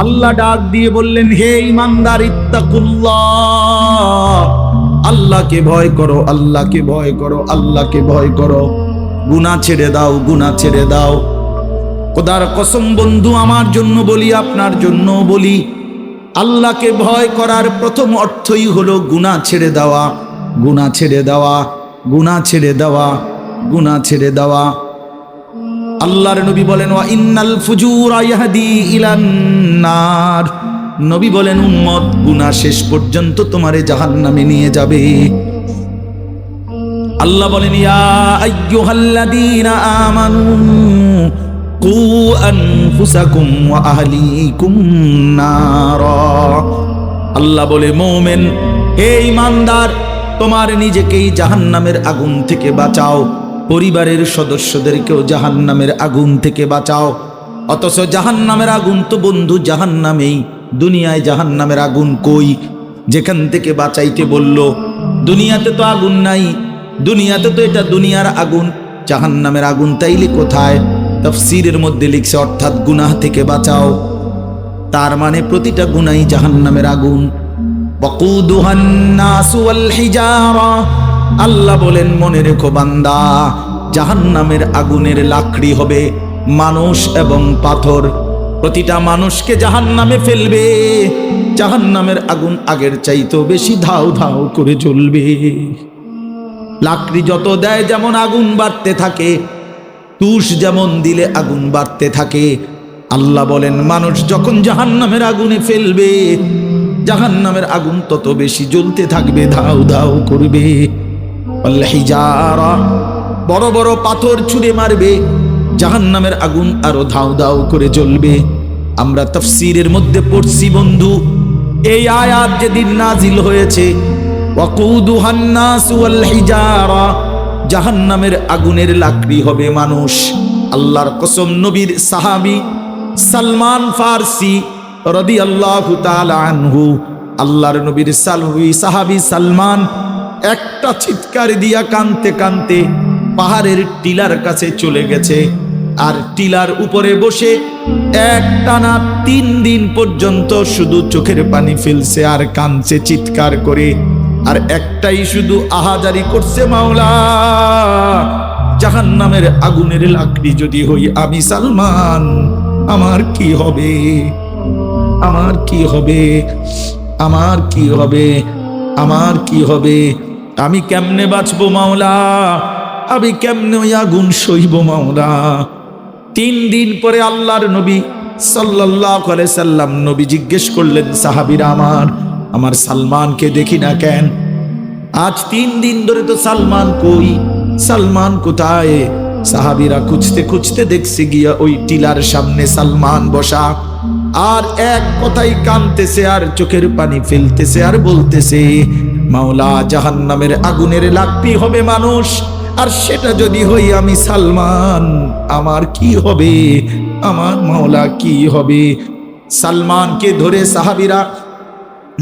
আল্লাহ ডাক দিয়ে বললেন, হে ঈমানদার, ইত্তাকুল্লাহ, আল্লাহকে ভয় করো, আল্লাহকে ভয় করো, আল্লাহকে ভয় করো, গুনাহ ছেড়ে দাও, গুনাহ ছেড়ে দাও। খোদার কসম বন্ধু, আমার জন্য বলি, আপনার জন্য বলি, আল্লাহকে ভয় করার প্রথম অর্থই হলো গুনাহ ছেড়ে দেওয়া, গুনাহ ছেড়ে দেওয়া, গুনাহ ছেড়ে দেওয়া, গুনাহ ছেড়ে দেওয়া। আল্লাহর নবী বলেন, ওয়া ইন্নাল ফুজুরা ইয়াহদি ইলান নার, নবী বলেন, উম্মত, গুনাহ শেষ পর্যন্ত তোমারে জাহান্নামে নিয়ে যাবে। আল্লাহ বলেন, ইয়া আইয়ুহাল্লাযীনা আমানু কু আনফুসাকুম ওয়া আহলিকুম নারা। আল্লাহ বলে, মুমিন, হে ঈমানদার, তোমার নিজেকেই জাহান্নামের আগুন থেকে বাঁচাও, পরিবারের সদস্যদেরকেও জাহান্নামের আগুন থেকে বাঁচাও। অথচ জাহান্নামের আগুন তো বন্ধু জাহান্নামেই, দুনিয়ায় জাহান্নামের আগুন কই? যেখান থেকে বাঁচাইতে বলল, দুনিয়াতে তো আগুন নাই, দুনিয়াতে তো এটা দুনিয়ার আগুন, জাহান্নামের আগুন তাইলে কোথায়? তাফসীরের মধ্যে লিখছে, অর্থাৎ গুনাহ থেকে বাঁচাও, তার মানে প্রতিটা গুনাহই জাহান্নামের আগুন। ওয়াকুদুহান নাসু ওয়াল হিজারা, আল্লাহ বলেন, মনে রেখো বান্দা, জাহান্নামের আগুনের লাকড়ি হবে মানুষ এবং পাথর, প্রতিটা মানুষকে জাহান্নামে ফেলবে। জাহান্নামের আগুন আগের চাইতেও বেশি ধাউ ধাউ করে জ্বলবে। লাকড়ি যত দেয় যেমন আগুন বাড়তে থাকে, তুষ যেমন দিলে আগুন বাড়তে থাকে। আল্লাহ বলেন, মানুষ যখন জাহান্নামের আগুনে ফেলবে, জাহান্নামের আগুন তত বেশি জ্বলতে থাকবে, ধাউ ধাউ করবে। ওয়াল হিজারা, বড় বড় পাথর ছুঁড়ে মারবে, জাহান্নামের আগুন আরো ধাউ ধাউ করে জ্বলবে। আমরা তাফসীরের মধ্যে পড়ছি বন্ধু, এই আয়াত যেদিন নাজিল হয়েছে, ওয়াকুদুহান নাসু ওয়াল হিজারা, জাহান্নামের আগুনের লাকড়ি হবে মানুষ। আল্লাহর কসম, নবীর সাহাবী সালমান ফারসি রাদিয়াল্লাহু তাআলা আনহু, আল্লাহর নবীর সাহাবী সালমান একটা চিৎকার দিয়া কাঁদতে কাঁদতে পাহাড়ের টিলার কাছে চলে গেছে, আর টিলার উপরে বসে একটানা 3 দিন পর্যন্ত শুধু চোখের পানি ফেলছে আর কাঁদছে চিৎকার করে, আর একটাই শুধু আহাজারি করছে, মাওলা, জাহান্নামের আগুনের লাকড়ি যদি হই আমি সালমান, আমার কি হবে, আমার কি হবে, আমার কি হবে, আমার কি হবে, আমি কেমনে বাঁচবো মাওলা, আমি কেমনে ওই আগুন সইব মাওলা। 3 দিন পরে আল্লাহর নবী সাল্লাল্লাহু আলাইহি সাল্লাম, নবী জিজ্ঞেস করলেন, সাহাবীরা, আমার সালমানকে দেখি না কেন? আজ 3 দিন ধরে তো সালমান কই, সালমান কোথায়? সাহাবীরা খুঁজতে খুঁজতে দেখছে গিয়া ওই টিলার সামনে সালমান বসা, আর এক কথাই কাঁদতেছে আর চোখের পানি ফেলতেছে আর বলতেছে, মাওলা, জাহান্নামের আগুনের লাকড়ি হবে মানুষ, আর সেটা যদি হই আমি সালমান, আমার কি হবে, আমার মাওলা কি হবে? সালমানকে ধরে সাহাবীরা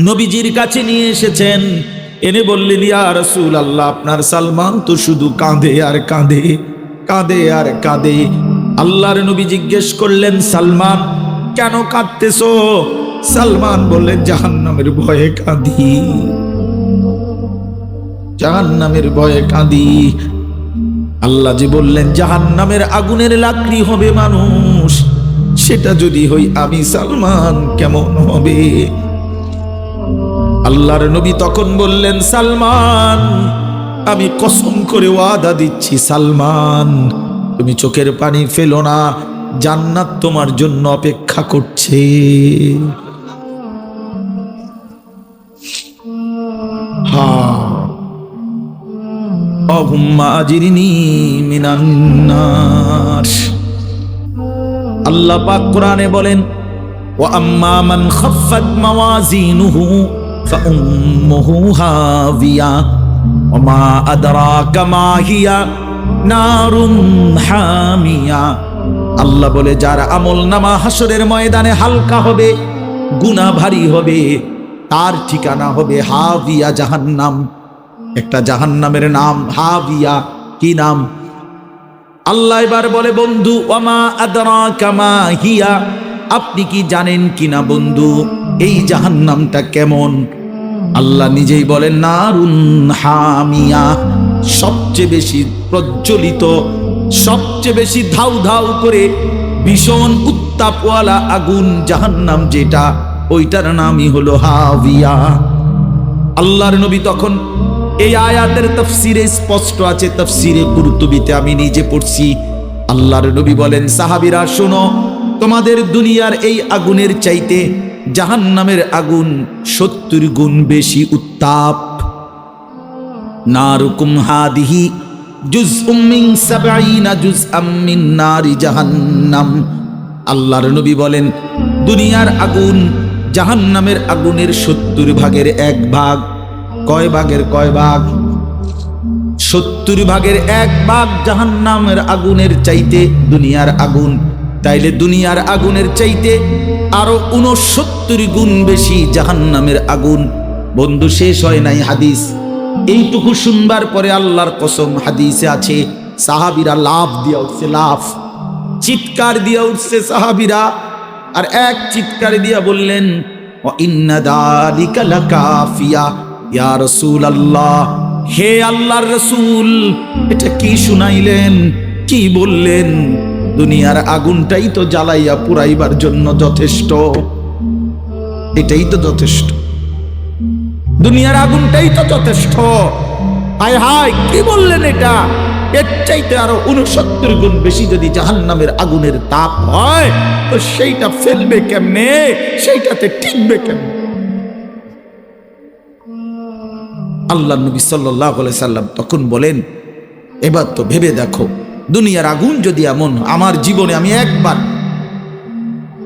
নবীজির কাছে নিয়ে এসেছেন, এনে বললেন, ইয়া রাসূলুল্লাহ, আপনার সালমান তো শুধু কাঁদে আর কাঁদে, কাঁদে আর কাঁদে। আল্লাহর নবী জিজ্ঞেস করলেন, সালমান, কেন কাঁদতেছো? সালমান বললেন, জাহান্নামের ভয়ে কাঁদি, জাহান্নামের ভয়ে কাঁদি। আল্লাহ যে বললেন জাহান্নামের আগুনের লাকড়ি হবে মানুষ, সেটা যদি হই আমি সালমান, কেমন হবে? আল্লাহর নবী তখন বললেন, সালমান, আমি কসম করে ওয়াদা দিচ্ছি, সালমান, তুমি চোখের পানি ফেলো না, জান্নাত তোমার জন্য অপেক্ষা করছে। আল্লাহুম্মা আজিরনি মিনান নার। আল্লাহ পাক কোরআনে বলেন, ওয়া আম্মা মান খাফফাত মাওয়াজিনুহু ফাউম্মুহু হাবিয়া ওয়া মা আদরাকা মা হিয়া নারুন হামিয়া। আল্লাহ বলে, যার আমলনামা হাসরের ময়দানে হালকা হবে, গুনাহ ভারী হবে, তার ঠিকানা হবে হাবিয়া, জাহান্নাম। একটা জাহান্নামের নাম হাবিয়া, কি নাম? আল্লাহ এবার বলে, বন্ধু, ওয়া মা আদরাকা মা হিয়া, আপনি কি জানেন কিনা বন্ধু এই জাহান্নামটা কেমন? আল্লাহ নিজেই বলেন নারুন হামিয়া, সবচেয়ে বেশি প্রজ্বলিত, সবচেয়ে বেশি ধাউ ধাউ করে ভীষণ উত্তাপওয়ালা আগুন জাহান্নাম যেটা, ওইটার নামই হলো হাবিয়া। আল্লাহর নবী তখন এই আয়াতের তাফসিরে স্পষ্ট আছে, তাফসিরে কুরতুবিতে আমি নিজে পড়ছি। আল্লাহর নবী বলেন, সাহাবীরা শোনো, তোমাদের দুনিয়ার এই আগুনের চাইতে জাহান্নামের আগুন 70 গুণ বেশি উত্তাপ। নারুকুম হাদিহি জুজউম মিন 70 জুজআম মিন নারি জাহান্নাম। আল্লাহর নবী বলেন, দুনিয়ার আগুন জাহান্নামের আগুনের 70 ভাগের 1 ভাগ। কয় ভাগের কয় ভাগ? 70 ভাগের 1 ভাগ জাহান্নামের আগুনের চাইতে দুনিয়ার আগুন। তাইলে দুনিয়ার আগুনের চাইতে আরো 69 গুণ বেশি জাহান্নামের আগুন। বন্ধু, শেষ হয় নাই হাদিস। এইটুকু শুনবার পরে আল্লাহর কসম, হাদিসে আছে সাহাবীরা লাফ দিয়া উঠছে, লাফ, চিৎকার দিয়া উঠছে সাহাবীরা। আর এক চিৎকার দিয়া বললেন, ওয়া ইন্না যালিকা লাকাফিয়া ইয়া রাসূলুল্লাহ, হে আল্লাহর রাসূল, এটা কি শুনাইলেন, কি বললেন? দুনিয়ার আগুনটাই তো জ্বালাইয়া পুরাইবার জন্য যথেষ্ট, এটাই তো যথেষ্ট, দুনিয়ার আগুনটাই তো যথেষ্ট। হায় হায়, কি বললেন এটা? এর চাইতে আরো 69 গুণ বেশি যদি জাহান্নামের আগুনের তাপ হয়, তো সেইটা ফেলবে কেমনে, সেইটাতে টিকবে কেমনে? আল্লাহ নবী সাল্লাল্লাহু আলাইহি সাল্লাম তখন বলেন, এবার তো ভেবে দেখো, দুনিয়ার আগুন যদি এমন, আমার জীবনে আমি একবার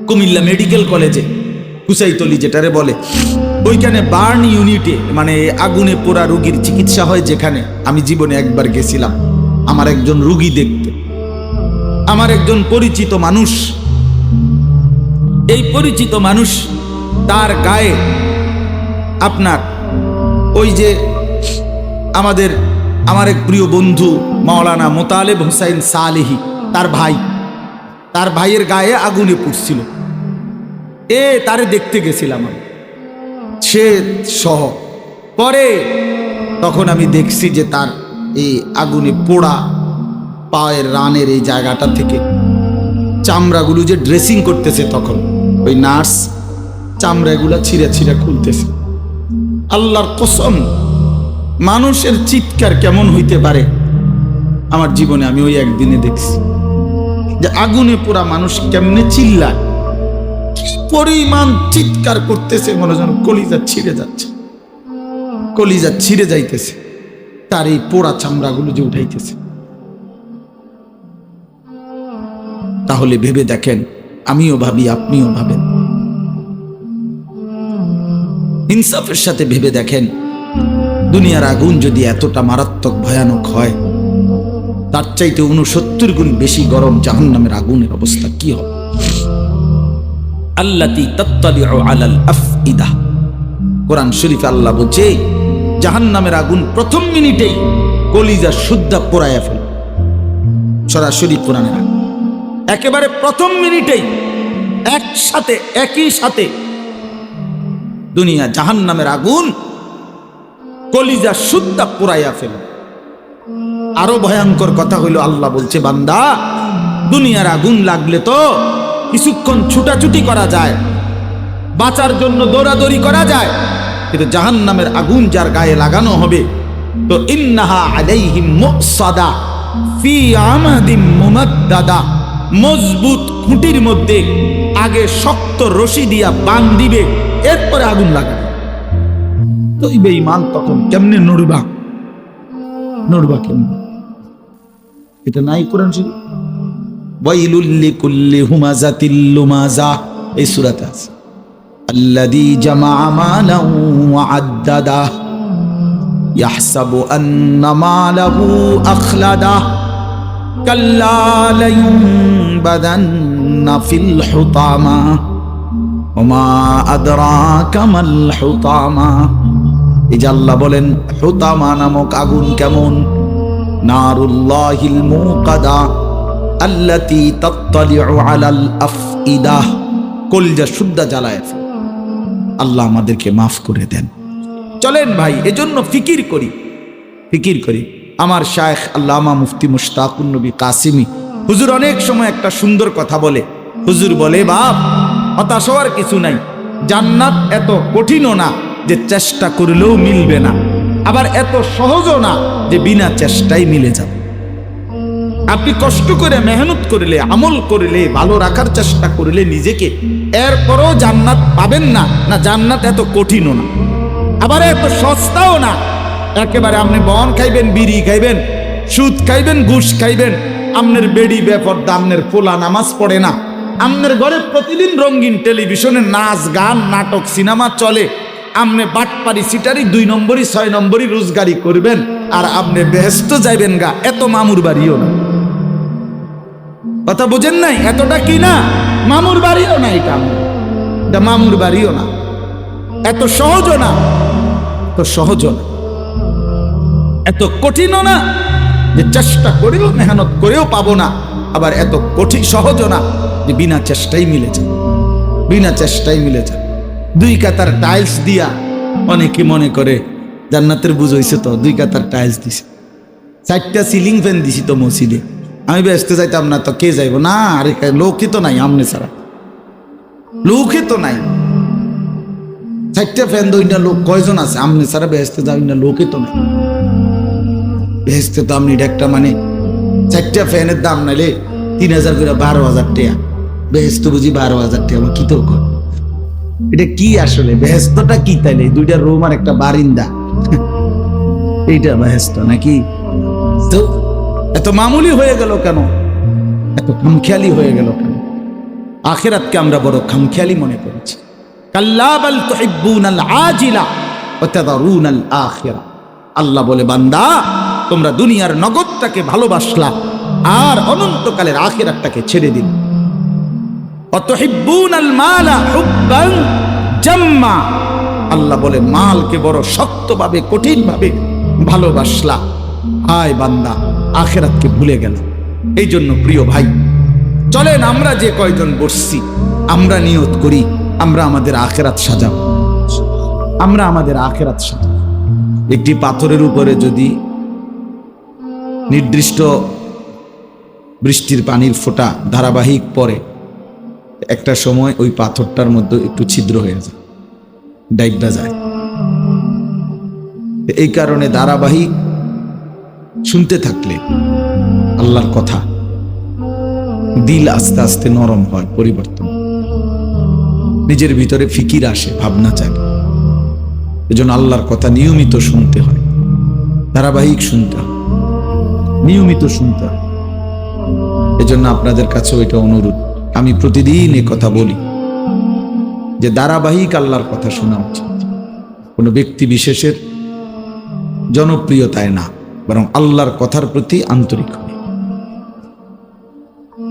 কুমিল্লা মেডিকেল কলেজে কুসাইতলি যেটারে বলে, ওইখানে বার্ন ইউনিটে, মানে আগুনে পোড়া রোগীর চিকিৎসা হয় যেখানে, আমি জীবনে একবার গেছিলাম আমার একজন রোগী দেখতে। আমার একজন পরিচিত মানুষ, এই পরিচিত মানুষ, তার গায়ে আপনার ওই যে আমার এক প্রিয় বন্ধু মাওলানা মোতালেব হোসাইন সালেহি, তার ভাইয়ের গায়ে আগুনে পুড়ছিল। তারে দেখতে গেছিলাম আমি, সে সহ। পরে তখন আমি দেখছি যে তার এই আগুনে পোড়া পায়ের রানের এই জায়গাটা থেকে চামড়াগুলো যে ড্রেসিং করতেছে, তখন ওই নার্স চামড়াগুলো ছিঁড়ে ছিঁড়ে খুলতেছে। আল্লাহর কসম, মানুষের চিৎকার কেমন হইতে পারে আমার জীবনে আমি ওই একদিনে দেখছি, যে আগুনে পোড়া মানুষ কেমনে চিল্লায়, কি পরিমাণ চিৎকার করতেছে, মনে যেন কলিজা ছিঁড়ে যাচ্ছে, কলিজা ছিঁড়ে যাইতেছে, তার এই পোড়া চামড়াগুলো যে উঠাইতেছে। তাহলে ভেবে দেখেন, আমিও ভাবি, আপনিও ভাবেন, ইনসাফের সাথে ভেবে দেখেন, দুনিয়ার আগুন যদি এতটা মারাত্মক ভয়ানক হয়, তার চাইতে 69 গুণ বেশি গরম জাহান্নামের আগুনের অবস্থা কি হবে? আল্লাতী তাত্তালিউ আলাল আফইদা, কোরআন শরীফে আল্লাহ বলছে, জাহান্নামের আগুন প্রথম মিনিটেই কলিজা শুদ্ধা পোড়ায়া ফেলে। সরাসরি কোরআনের আগুন একেবারে প্রথম মিনিটেই একসাথে, একই সাথে দুনিয়া জাহান্নামের আগুন কলিজা শুদ্ধা পোড়াইয়া ফেলে। আরো ভয়ঙ্কর কথা হইল, আল্লাহ বলছে, বান্দা, দুনিয়ার আগুন লাগলে তো কিছুক্ষণ ছুটাছুটি করা যায়, বাঁচার জন্য দৌড়াদৌড়ি করা যায়, কিন্তু জাহান্নামের আগুন যার গায়ে লাগানো হবে, তো ইন্নাহা আলাইহিম মুসাদা ফি আমাদিম মুমাদ্দাদা, মজবুত খুঁটির মধ্যে আগে শক্ত রশি দিয়া বাঁধ দিবে, এরপরে আগুন লাগাবে। তো এই বেঈমান তখন কেমনে নড়বা কেমনে? এটা নাই কোরআন শরীফ? ওয়াইলুল লিকুল্লি হুমাযাতিল লুমাযা, এই সূরাতে আছে, আল্লাযী জামাআ মালান ওয়া আদ্দাদা ইয়াহসাবু আন্না মালাহু আখলাদা কাল্লা লায়ুনবাযান্না ফিল হুতামা ওয়া মা আদরাকা মাল হুতামা। এই যে আল্লাহ বলেন, হুতামা নামক আগুন কেমন? নারুল্লাহিল মুকাদা আল্লাতী তাত্তালিউ আলাল আফইদা, কলিজা শুদ্ধা জ্বালায় ফেলে। আল্লাহ আমাদেরকে মাফ করে দেন। চলেন ভাই, এজন্য ফিকির করি। আমার শায়েখ আল্লামা মুফতি মুশতাকুন নবী কাসিমি হুজুর অনেক সময় একটা সুন্দর কথা বলে। হুজুর বলে, বাপ, হতাশ হওয়ার কিছু নাই। জান্নাত এত কঠিনও না যে চেষ্টা করলেও মিলবে না, আবার এত সহজও না যে বিনা চেষ্টায় মিলে যাবে। আপনি কষ্ট করে মেহনত করলে, আমল করলে, ভালো রাখার চেষ্টা করলে নিজেকে, এরপরও জান্নাত পাবেন না। না, জান্নাত এত কঠিনও না, আবার এত সস্তাও না। একেবারে আপনি বন খাইবেন, বিড়ি খাইবেন, সুদ খাইবেন, ঘুষ খাইবেন, আমনের বেড়ি বেপরদা, আমনের পোলা নামাজ পড়ে না, আমনের ঘরে প্রতিদিন রঙিন টেলিভিশনে নাচ গান নাটক সিনেমা চলে, আমনে বাটপারি সিটারি 2 নম্বরই 6 নম্বরই রোজগারি করবেন, আর আপনি বেহেশত যাইবেন গা। এত মামুর বাড়িও না। কথা বুঝেন নাই? এতটা কি না, মামুর বাড়িও না। এটা মামুর বাড়িও না, এত সহজও না, এত কঠিনও না যে চেষ্টা করেও মেহনত করেও পাবো না, আবার এত কঠিন সহজও না যে বিনা চেষ্টাই মিলে যায়। 2 কাতার টাইলস দিয়া অনেকে মনে করে জান্নাতের বুঝ হইছে, তো 2 কাতার টাইলস দিছে, 4টা সিলিং ফ্যান দিছি তো মসজিদে, আমি ব্যস্ত যাইতাম না, তো কে যাইব না? আরে লোকই তো নাই, আমনে ছাড়া লোকই তো নাই। 4টা ফ্যান 2টা লোক কয়জন আছে? আমনে ছাড়া বেহেশতে যাবেন না, লোকই তো নাই। বেহেশতে তো আপনি একটা মানে 4টা ফ্যানের দাম নাইলে 3000 করে 12,000 টাকা। বেহেশত বুঝি 12,000 টাকা, কি তো কর? এটা কি আসলে বেহেশতটা কি? তাইলে 2টা রুম আর একটা বারিন্দা, এইটা বেহেশত নাকি? তো এত মামুলি হয়ে গেল কেন? এত খামখেয়ালি হয়ে গেল কেন? আখিরাতকে আমরা বড় খামখেয়ালি মনে করেছি। কাল্লা বাল তুহিব্বুনাল আজিলা ওয়া তাযারুনাল আখিরা। আল্লাহ বলে, বান্দা, তোমরা দুনিয়ার নগদটাকে ভালোবাসলা আর অনন্তকালের আখিরাতটাকে ছেড়ে দিলে। ওয়া তুহিব্বুনাল মালা হুব্বান জাম্মা। আল্লাহ বলে, মালকে বড় শক্তভাবে, কঠিনভাবে ভালোবাসলা। হায় বান্দা, আখিরাতকে ভুলে গেল। এই জন্য প্রিয় ভাই, চলেন আমরা যে কয়জন বসছি, আমরা নিয়ত করি আমরা আমাদের আখিরাত সাজাবো। একটি পাথরের উপরে যদি নির্দিষ্ট বৃষ্টির পানির ফোঁটা ধারাবাহিক পড়ে, একটা সময় ওই পাথরটার মধ্যে একটু ছিদ্র হয়ে যায়, ডাইবটা যায়। এই কারণে ধারাবাহিক শুনতে থাকলে আল্লাহর কথা, দিল আস্তে আস্তে নরম হয়, পরিবর্তন, নিজের ভিতরে ফিকির আসে, ভাবনা জাগে। এজন্য আল্লাহর কথা নিয়মিত শুনতে হয়, ধারাবাহিক শুনতে হয়, নিয়মিত শুনতে হয়। এজন্য আপনাদের কাছেও এটা অনুরোধ, আমি প্রতিদিন এ কথা বলি যে ধারাবাহিক আল্লাহর কথা শোনা উচিত। কোনো ব্যক্তি বিশেষের জনপ্রিয়তায় না, বরং আল্লাহর কথার প্রতি আন্তরিক হয়।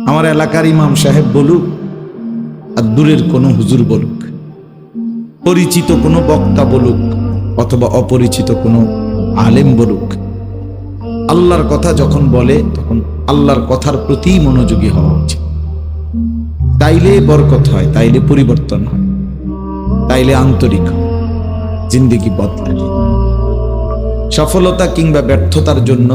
আমার এলাকার ইমাম সাহেব বলুক আর দূরের কোনো হুজুর বলুক, পরিচিত কোনো বক্তা বলুক অথবা অপরিচিত কোনো আলেম বলুক, আল্লাহর কথা যখন বলে তখন আল্লাহর কথার প্রতি মনোযোগী হওয়া উচিত। তাইলে বরকত হয়, তাইলে পরিবর্তন হয়, তাইলে আন্তরিক হয়, জিন্দেগি বদলায়। সফলতা কিংবা ব্যর্থতার জন্য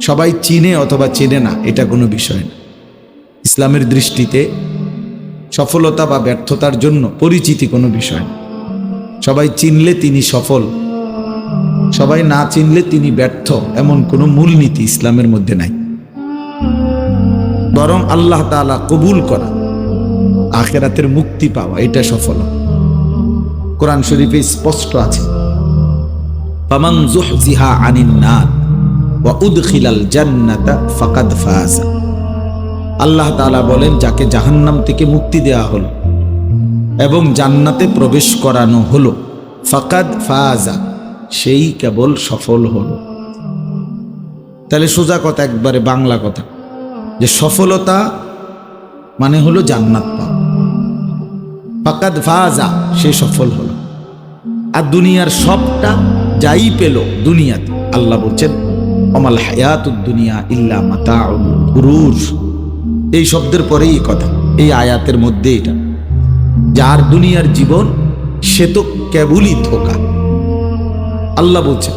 সবাই চিনে অথবা চেনে না, এটা কোনো বিষয় না। ইসলামের দৃষ্টিতে সফলতা বা ব্যর্থতার জন্য পরিচিতি কোনো বিষয় না। সবাই চিনলে তিনি সফল, সবাই না চিনলে তিনি ব্যর্থ, এমন কোনো মূলনীতি ইসলামের মধ্যে নাই। বরং আল্লাহ তাআলা কবুল করা, আখিরাতের মুক্তি পাওয়া, এটা সফল। কোরআন শরীফে স্পষ্ট আছে, ফামান যুহজিহা আনিন নার ওয়া উদখিলাল জান্নাতা ফাকাদ ফাযা। আল্লাহ তাআলা বলেন, যাকে জাহান্নাম থেকে মুক্তি দেয়া হলো এবং জান্নাতে প্রবেশ করানো হলো, ফাকাদ ফাযা, সেই কেবল সফল হলো। তাহলে সোজা কথা, একবারে বাংলা কথা, যে সফলতা মানে হলো জান্নাত পাওয়া। ফাকাদ ফাযা, সে সফল হলো। আর দুনিয়ার সবটা যাই পেল দুনিয়াতে, আল্লাহ বলছেন ওমাল হায়াতুদ দুনিয়া ইল্লা মাতাউল গুরুর। এই শব্দের পরেই কথা, এই আয়াতের মধ্যে এটা, যার দুনিয়ার জীবন সে তো কেবলই ধোঁকা। আল্লাহ বলছে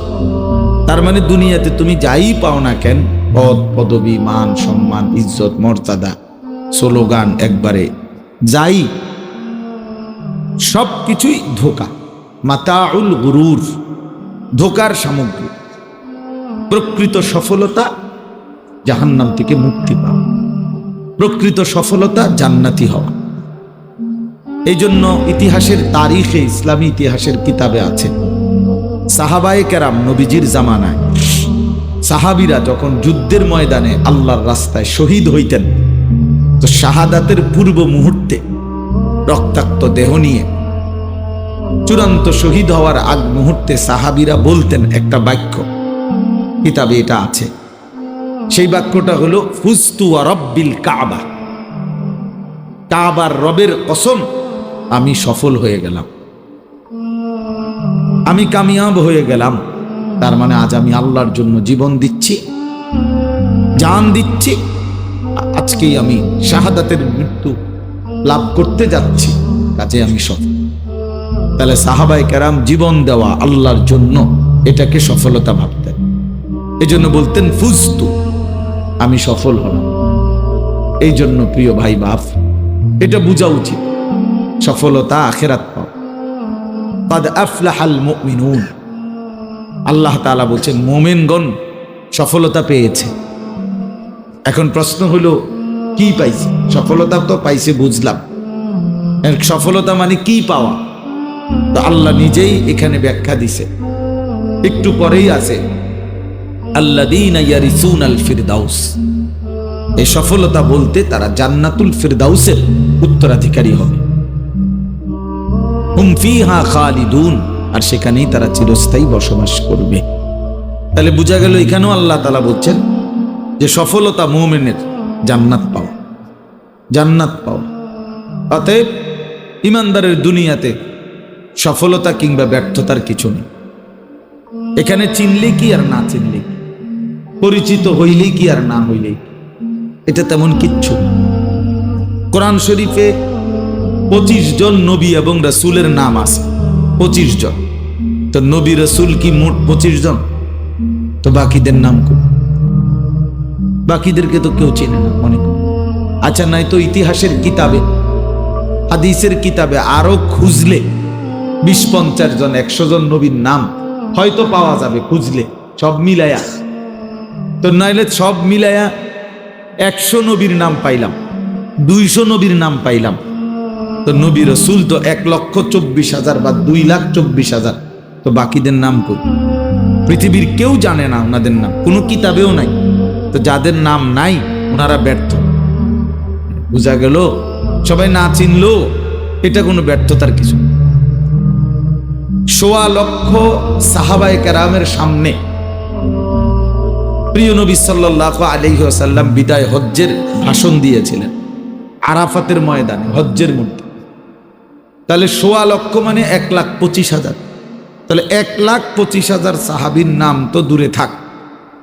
তার মানে দুনিয়াতে তুমি যাই পাও না কেন, পদ পদবী, মান সম্মান, ইজ্জত, মর্যাদা, স্লোগান, একবারে যাই, সব কিছুই ধোঁকা। মাতাউল গুরুর, ধোঁকার সামগ্রী। প্রকৃত সফলতা জাহান্নাম থেকে মুক্তি পাওয়া, প্রকৃত সফলতা জান্নাতি হওয়া। এই জন্য ইতিহাসের তারিখে, ইসলামী ইতিহাসের কিতাবে আছে, সাহাবায়ে কেরাম নবীজির জামানায় সাহাবীরা যখন যুদ্ধের ময়দানে আল্লাহর রাস্তায় শহীদ হইতেন, তো শাহাদাতের পূর্ব মুহূর্তে রক্তাক্ত দেহ নিয়ে চূড়ান্ত শহীদ হওয়ার আগ মুহূর্তে সাহাবীরা বলতেন একটা বাক্য, কিতাবে এটা আছে। সেই বাক্যটা হলো ফুজতু ওয়া রব্বিল কাবা, কাবার রবের কসম আমি সফল হয়ে গেলাম, আমি কামিয়াব হয়ে গেলাম। তার মানে আজ আমি আল্লাহর জন্য জীবন দিচ্ছি, জান দিচ্ছি, আজকেই আমি শাহাদাতের মৃত্যু লাভ করতে যাচ্ছি, কাজে আমি সফল। তাহলে সাহাবায়ে কেরাম জীবন দেওয়া আল্লাহর জন্য এটাকে সফলতা ভাবতেন। এই জন্য বলতেন ফুজতু, আমি সফল হলাম। এই জন্য প্রিয় ভাই বাপ, এটা বোঝা উচিত, সফলতা আখিরাত পাও। কাদ আফলাহাল মুমিনুন, আল্লাহ তাআলা বলছেন মুমিনগণ সফলতা পেয়েছে। এখন প্রশ্ন হলো কি পাইছে? সফলতা তো পাইছে বুঝলাম, সফলতা মানে কি পাওয়া? তো আল্লাহ নিজেই এখানে ব্যাখ্যা দিছে, একটু পরেই আছে আল্লাযীনা ইয়ারিসুনাল ফিরদাউস। এই সফলতা বলতে তারা জান্নাতুল ফিরদাউসের উত্তরাধিকারী হবে। হুম ফিহা খালিদুন, আর সেখানেই তারা চিরস্থায়ী বসবাস করবে। তাহলে বোঝা গেল এখানেও আল্লাহ তাআলা বলছেন যে সফলতা মুমিনের জান্নাত পাওয়া, জান্নাত পাওয়া। অতএব ইমানদারের দুনিয়াতে সফলতা কিংবা ব্যর্থতার কিছু নেই। এখানে চিনলে কি আর না চিনলে কি, পরিচিত হইলেই কি আর না হইলেই, এটা তেমন কিচ্ছু। কোরআন শরীফে 25 জন নবী এবং রাসূলের নাম আছে, 25 জন। তো নবী রাসূল কি মোট 25 জন? তো বাকিদের নাম কোন? বাকিদেরকে তো কেউ চেনে না মনে করে। আচ্ছা, নাই তো ইতিহাসের কিতাবে, হাদিসের কিতাবে আরো খুঁজলে 20-50 জন, 100 জন নবীর নাম হয়তো পাওয়া যাবে খুঁজলে, সব মিলায়া। তো নাইলে সব মিলায়া 100 নবীর নাম পাইলাম, 200 নবীর নাম পাইলাম। তো নবী রাসূল তো 1,24,000 বা 2,24,000। তো বাকিদের নাম কই? পৃথিবীর কেউ জানে না ওনাদের নাম, কোনো কিতাবেও নাই। তো যাদের নাম নাই ওনারা ব্যর্থ। বুঝা গেল? সবাই না চিনলো এটা কোনো ব্যর্থতার কিছু। 1.25 লক্ষ সাহাবায়ে কেরামের সামনে প্রিয় নবী সাল্লাল্লাহু আলাইহি ওয়াসাল্লাম বিদায় হজ্জের ভাষণ দিয়েছিলেন আরাফাতের ময়দানে, হজ্জের মধ্যে। তাহলে 1.25 লক্ষ মানে 1,25,000। তাহলে 1,25,000 সাহাবীর নাম তো দূরে থাক,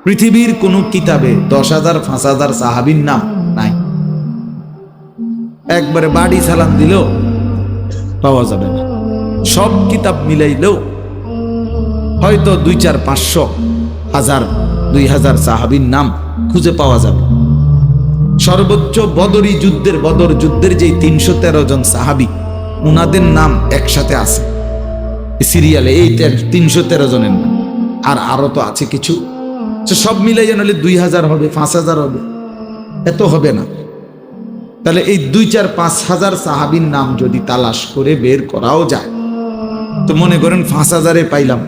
পৃথিবীর কোনো কিতাবে 10,000 5,000 সাহাবীর নাম নাই। একবারে বাড়ি সালাম দিলেও পাওয়া যাবে না। সব কিতাব মিলাইলেও হয়তো 2, 4, 500, 1000, 2000 সাহাবীর নাম খুঁজে পাওয়া যাবে। সর্বোচ্চ বদর যুদ্ধের যে 313 জন সাহাবী, উনাদের নাম একসাথে আছে সিরিয়ালে, এই 313 জনের নাম। আর আরো তো আছে কিছু, সব মিলাই জানলে 2000 হবে, 5000 হবে, এত হবে না। তাহলে এই 2, 4, 5,000 সাহাবীর নাম যদি তালাশ করে বের করাও যায়, তো মনে করেন 5,000-এ পাইলাম,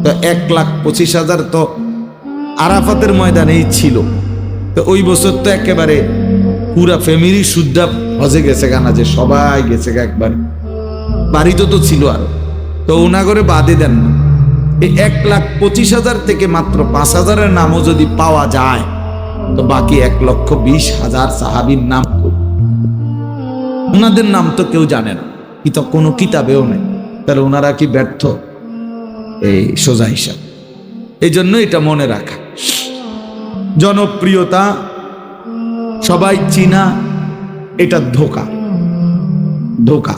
তো 1,25,000 তো আরাফাতের ময়দানেই ছিল। তো ওই বছর তো একেবারে পুরা ফ্যামিলি শুদ্ধা হজে গেছে গানা, যে সবাই গেছে একবার, বাড়িতে তো ছিল আরো। তো ওনা করে বাদে দেন না, এই 1,25,000 থেকে মাত্র 5,000-এর নামও যদি পাওয়া যায়, তো বাকি 1,20,000 সাহাবীর নাম ওনাদের নাম তো কেউ জানে না, কোনো কিতাবেও নেই। তাহলে ওনারা কি ব্যর্থ? এই সোজা হিসাব। এই জন্য এটা মনে রাখা, জনপ্রিয়তা, সবাই চিনা, এটা ধোঁকা, ধোঁকা।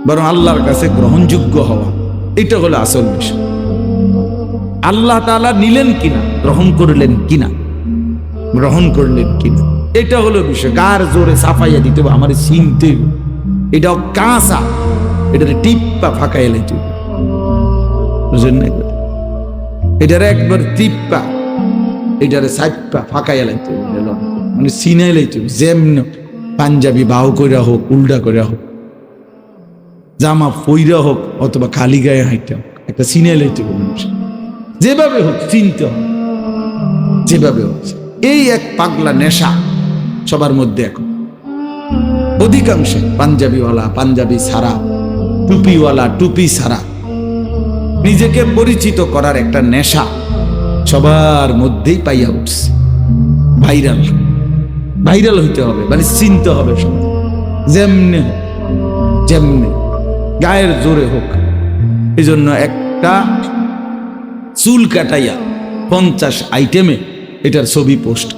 বরং আল্লাহর কাছে গ্রহণযোগ্য হওয়া, এটা হলো আসল বিষয়। আল্লাহ তাআলা নিলেন কিনা, গ্রহণ করলেন কিনা, গ্রহণ করলেন কিনা, এটা হলো বিষয়। গার জোরে সাফাইয়া দিতে হবে, আমার চিনতে হবে। এটাও কাঁচা, এটারে টিপ্পা ফাঁকাইয়া লাইতে হবে, বুঝলেন না? এটারে একবার টিপ্পা, এটারে সাইপ্পা ফাঁকাইয়া লাইতে হবে, মানে চিনাই লাইতে হবে। যেমন পাঞ্জাবি বাউ কইরা হোক, উল্টা কইরা হোক, জামা পইরা হোক অথবা খালি গায়ে হাইটা হোক, একটা চিনাই লাইতে হবে মানুষ। যেভাবে হোক চিনতে হবে, যেভাবে হচ্ছে। এই এক পাগলা নেশা সবার মধ্যে এখন, অধিকাংশে পাঞ্জাবিওয়ালা পাঞ্জাবি ছাড়া, টুপিওয়ালা টুপি ছাড়া, নিজেকে পরিচিত করার একটা নেশা সবার মধ্যেই পাইয়া উঠছে। ভাইরাল, ভাইরাল হইতে হবে, মানে চিনতে হবে সবাই, যেমনে হোক, যেমনে গায়ের জোরে হোক। এই জন্য একটা চুল কাটাইয়া 50 আইটেমে এটার ছবি পোস্ট,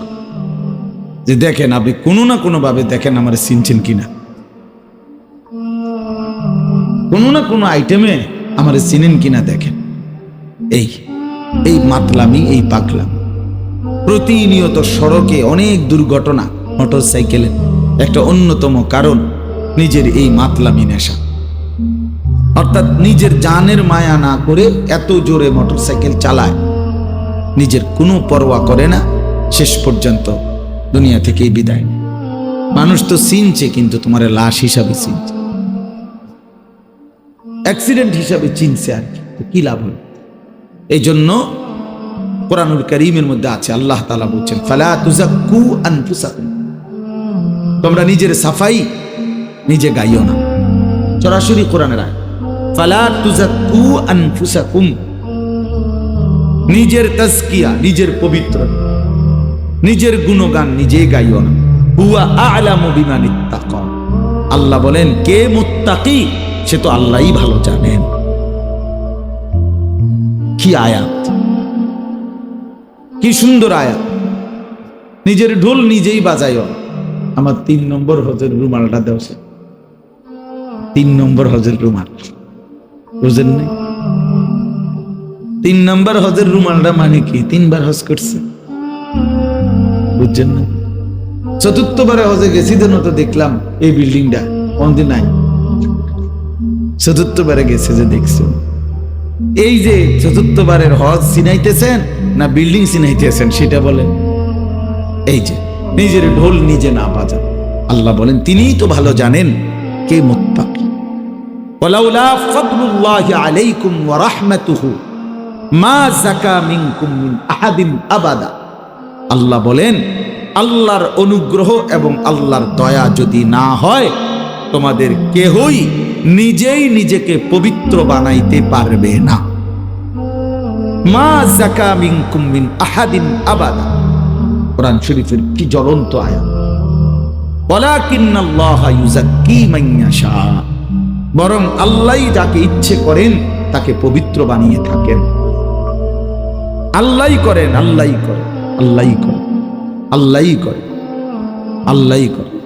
যে দেখেন আপনি কোনো না কোনো ভাবে দেখেন আমার চিনছেন কিনা, কোনো না কোনো আইটেমে আমার চিনেন কিনা দেখেন। এই এই মাতলামি, এই পাগলামি। প্রতিনিয়ত সড়কে অনেক দুর্ঘটনা, মোটর সাইকেলের একটা অন্যতম কারণ নিজের এই মাতলামি নেশা। অর্থাৎ নিজের জানের মায়া না করে এত জোরে মোটর সাইকেল চালায়, নিজের কোনো পরোয়া করে না, শেষ পর্যন্ত দুনিয়া থেকেই বিদায়। মানুষ তো চিনছে, কিন্তু তোমার লাশ হিসাবে চিনছে, অ্যাক্সিডেন্ট হিসাবে চিনছে, আর কি লাভ হল? এই জন্য কোরআনুল কারীমের মধ্যে আছে, আল্লাহ তাআলা বলছেন, ফালা তুযাক্কু আনফুসাকুম, তোমরা নিজের সাফাই নিজে গাইও না। সরাসরি কোরআনের আয়াত, ফালা তুযাক্কু আনফুসাকুম, নিজের তাজকিয়া, নিজের পবিত্র, নিজের গুণগান নিজে গাইও না। হুয়া আ'লামু বিমান ইত্তাকা, আল্লাহ বলেন কে মুত্তাকি সে তো আল্লাহই ভালো জানেন। কি আয়াত, কি সুন্দর আয়াত। নিজের ঢোল নিজেই বাজাইও। আমার 3 নম্বর হজের রুমালটা দেও, 3 নম্বর হজের রুমাল, বুঝেন নাই? 3 নম্বর হজের রুমালটা মানে কি? 3 বার হজ করছে, বুঝছেন না? 4র্থবারে হজে গেছি, যেন তো দেখলাম এই বিল্ডিংটা কোনদিন নাই। 4র্থবারে গেছে যে দেখছি। এই যে 4র্থবারের হজ চিনাইতেছেন না বিল্ডিং চিনাইতেছেন সেটা বলেন। এই যে নিজের ঢোল নিজে না বাজান, আল্লাহ বলেন তিনিই তো ভালো জানেন কে মুত্তাকি। ওয়ালাউলা ফাদলুল্লাহি আলাইকুম ওয়া রাহমাতুহু মা যাকা মিনকুম মিন আহাদিন আবাদা। আল্লাহ বলেন আল্লাহর অনুগ্রহ এবং আল্লাহর দয়া যদি না হয়, তোমাদের কেহই নিজেই নিজেকে পবিত্র বানাইতে পারবে না। মা যাকা মিনকুম মিন আহাদিন আবাদা, কোরআন শরীফের কি জ্বলন্ত আয়াত। ওয়ালাকিন্নাল্লাহা ইউযাক্কি মান ইয়াশা, বরং আল্লাহই যাকে ইচ্ছে করেন তাকে পবিত্র বানিয়ে থাকেন। আল্লাহই করেন, আল্লাহই করেন, আল্লাহই করেন, আল্লাহই করেন, আল্লাহই করেন।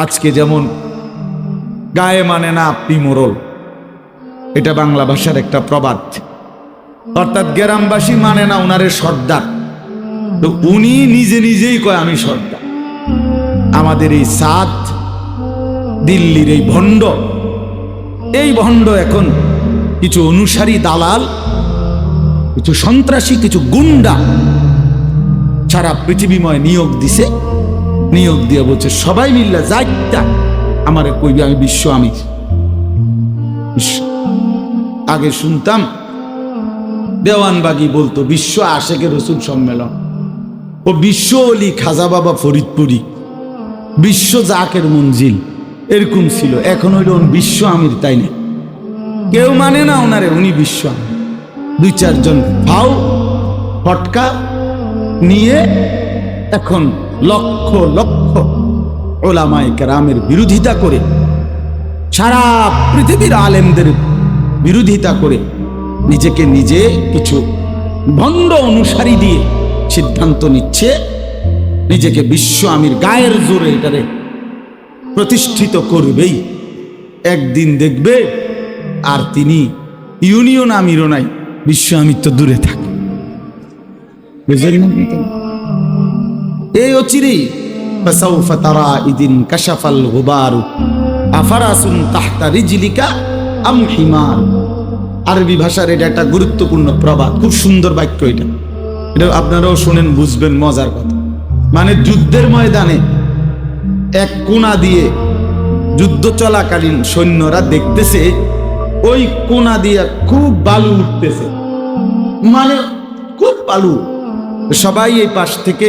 আজকে যেমন গায়ে মানে না আপনি মোরল, এটা বাংলা ভাষার একটা প্রবাদ। অর্থাৎ গ্রামবাসী মানে না উনারে সর্দার, তো উনি নিজে নিজেই কয় আমি সর্দার। আমাদের এই সাদ দিল্লির এই ভণ্ড, এই ভণ্ড এখন কিছু অনুসারী দালাল, কিছু সন্ত্রাসী, কিছু গুন্ডা সারা পৃথিবীময় নিয়োগ দিছে। নিয়োগ দিয়ে বলছে সবাই মিল্লা যাইতা আমারে কইবি আমি বিশ্ব, আমি আগে শুনতাম দেওয়ানবাগি বলতো বিশ্ব আশেকে রসুল সম্মেলন, ও বিশ্ব অলি খাজা বাবা ফরিদপুরি, বিশ্ব জাকের মঞ্জিল, এরকম ছিল। এখন হইল বিশ্ব আমির, তাই না? কেউ মানে না ওনারে, উনি বিশ্ব আমির। 2-4 জন ফাও ফটকা নিয়ে এখন লক্ষ লক্ষ ওলামায়ে কেরামের বিরোধিতা করে, সারা পৃথিবীর আলেমদের বিরোধিতা করে, নিজেকে নিজে কিছু ভণ্ড অনুসারী দিয়ে সিদ্ধান্ত নিচ্ছে নিজেকে বিশ্ব আমির। গায়ের জোরে এটারে প্রতিষ্ঠিত করবেই। একদিন দেখবে আর তিনি ইউনিয়ন আমিরও নাই, বিশ্বআমির তো দূরে থাকে। বুঝলেন না? এই অচিরেই ফাসাউফা তারা ইদিন কাশাফাল গুবারু আফারাসুন তাহতা রিজলিকা আম হিমার। আরবি ভাষার এটা একটা গুরুত্বপূর্ণ প্রবাদ, খুব সুন্দর বাক্য। এটা আপনারাও শোনেন, বুঝবেন মজার কথা। মানে যুদ্ধের ময়দানে এক কোণা দিয়ে যুদ্ধ চলাকালীন সৈন্যরা দেখতেছে ওই কোণা দিয়ে খুব বালু উঠতেছে, মানে খুব বালু। সবাই এই পাশ থেকে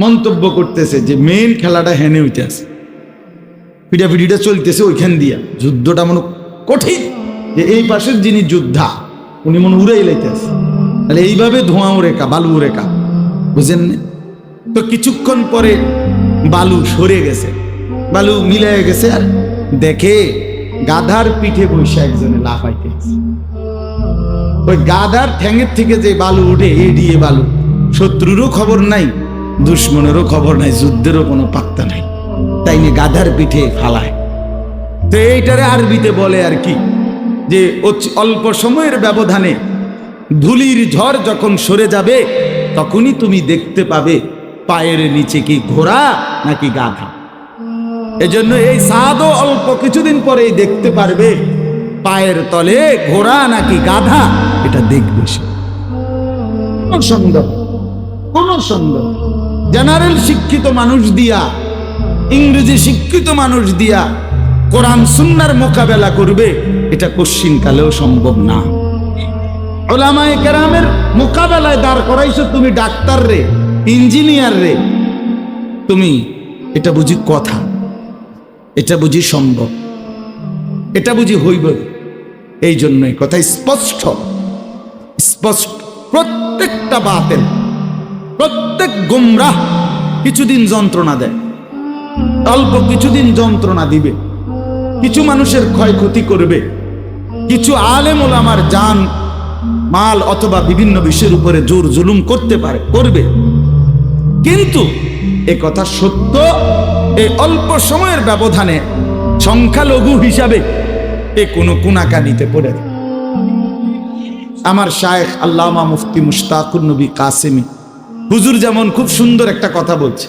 মন্তব্য করতেছে যে মেন খেলাটা হেনে হইতে আছে, পিটাপিটিটা চলতেছে ওইখান দিয়া। যুদ্ধটা মনে কঠিন, যে এই পাশের যিনি যোদ্ধা উনি মনে উড়াই লাইতে আছে, তাহলে এইভাবে ধোঁয়া উড়েকা বালু উড়েকা, বুঝেন না? তো কিছুক্ষণ পরে বালু সরে গেছে, বালু মিলে গেছে, আর দেখে গাধার পিঠে বসে একজনে লাফাইতে আছে। ওই গাধার ঠ্যাঙের থেকে যে বালু উঠে এড়িয়ে বালু, শত্রুরও খবর নাই, দুশ্মনেরও খবর নাই, যুদ্ধেরও কোনো পাত্তা নাই, তাই নিয়ে গাধার পিঠে ফালায়। তো এইটারে আরবিতে বলে আর কি, যে অল্প সময়ের ব্যবধানে ধুলির ঝড় যখন সরে যাবে তখনই তুমি দেখতে পাবে পায়ের নিচে কি ঘোড়া নাকি গাধা। এজন্য এই সাদও অল্প কিছুদিন পরেই দেখতে পারবে পায়ের তলে ঘোড়া নাকি গাধা, এটা দেখবে সে। কোন সন্দেহ, কোন সন্দেহ। জেনারেল শিক্ষিত মানুষ দিয়া, ইংরেজি শিক্ষিত মানুষ দিয়া কোরআন সুন্নাহর মোকাবেলা করবে, এটা কোশ্চিনকালেও সম্ভব না। উলামায়ে কেরামের মোকাবেলায় দাঁড় করাইছো তুমি ডাক্তার রে, ইঞ্জিনিয়ার রে, তুমি এটা বুঝি কথা, এটা বুঝি সম্ভব, এটা বুঝি হইব। এই জন্যই কথা স্পষ্ট স্পষ্ট, প্রত্যেকটা বাতিল, প্রত্যেক গুমরাহ কিছুদিন যন্ত্রণা দেয়, অল্প কিছুদিন যন্ত্রণা দিবে, কিছু মানুষের ক্ষয়ক্ষতি করবে, কিছু আলেম ওলামার জান মাল অথবা বিভিন্ন বিষয়ের উপরে জোর জুলুম করতে পারে, করবে। কিন্তু এ কথা সত্য, এই অল্প সময়ের ব্যবধানে সংখ্যালঘু হিসাবে এ কোনো কুনাকানিতে পড়ে। আমার শায়েখ আল্লামা মুফতি মুশতাকুর নবী কাসেমি হুজুর যেমন খুব সুন্দর একটা কথা বলছে।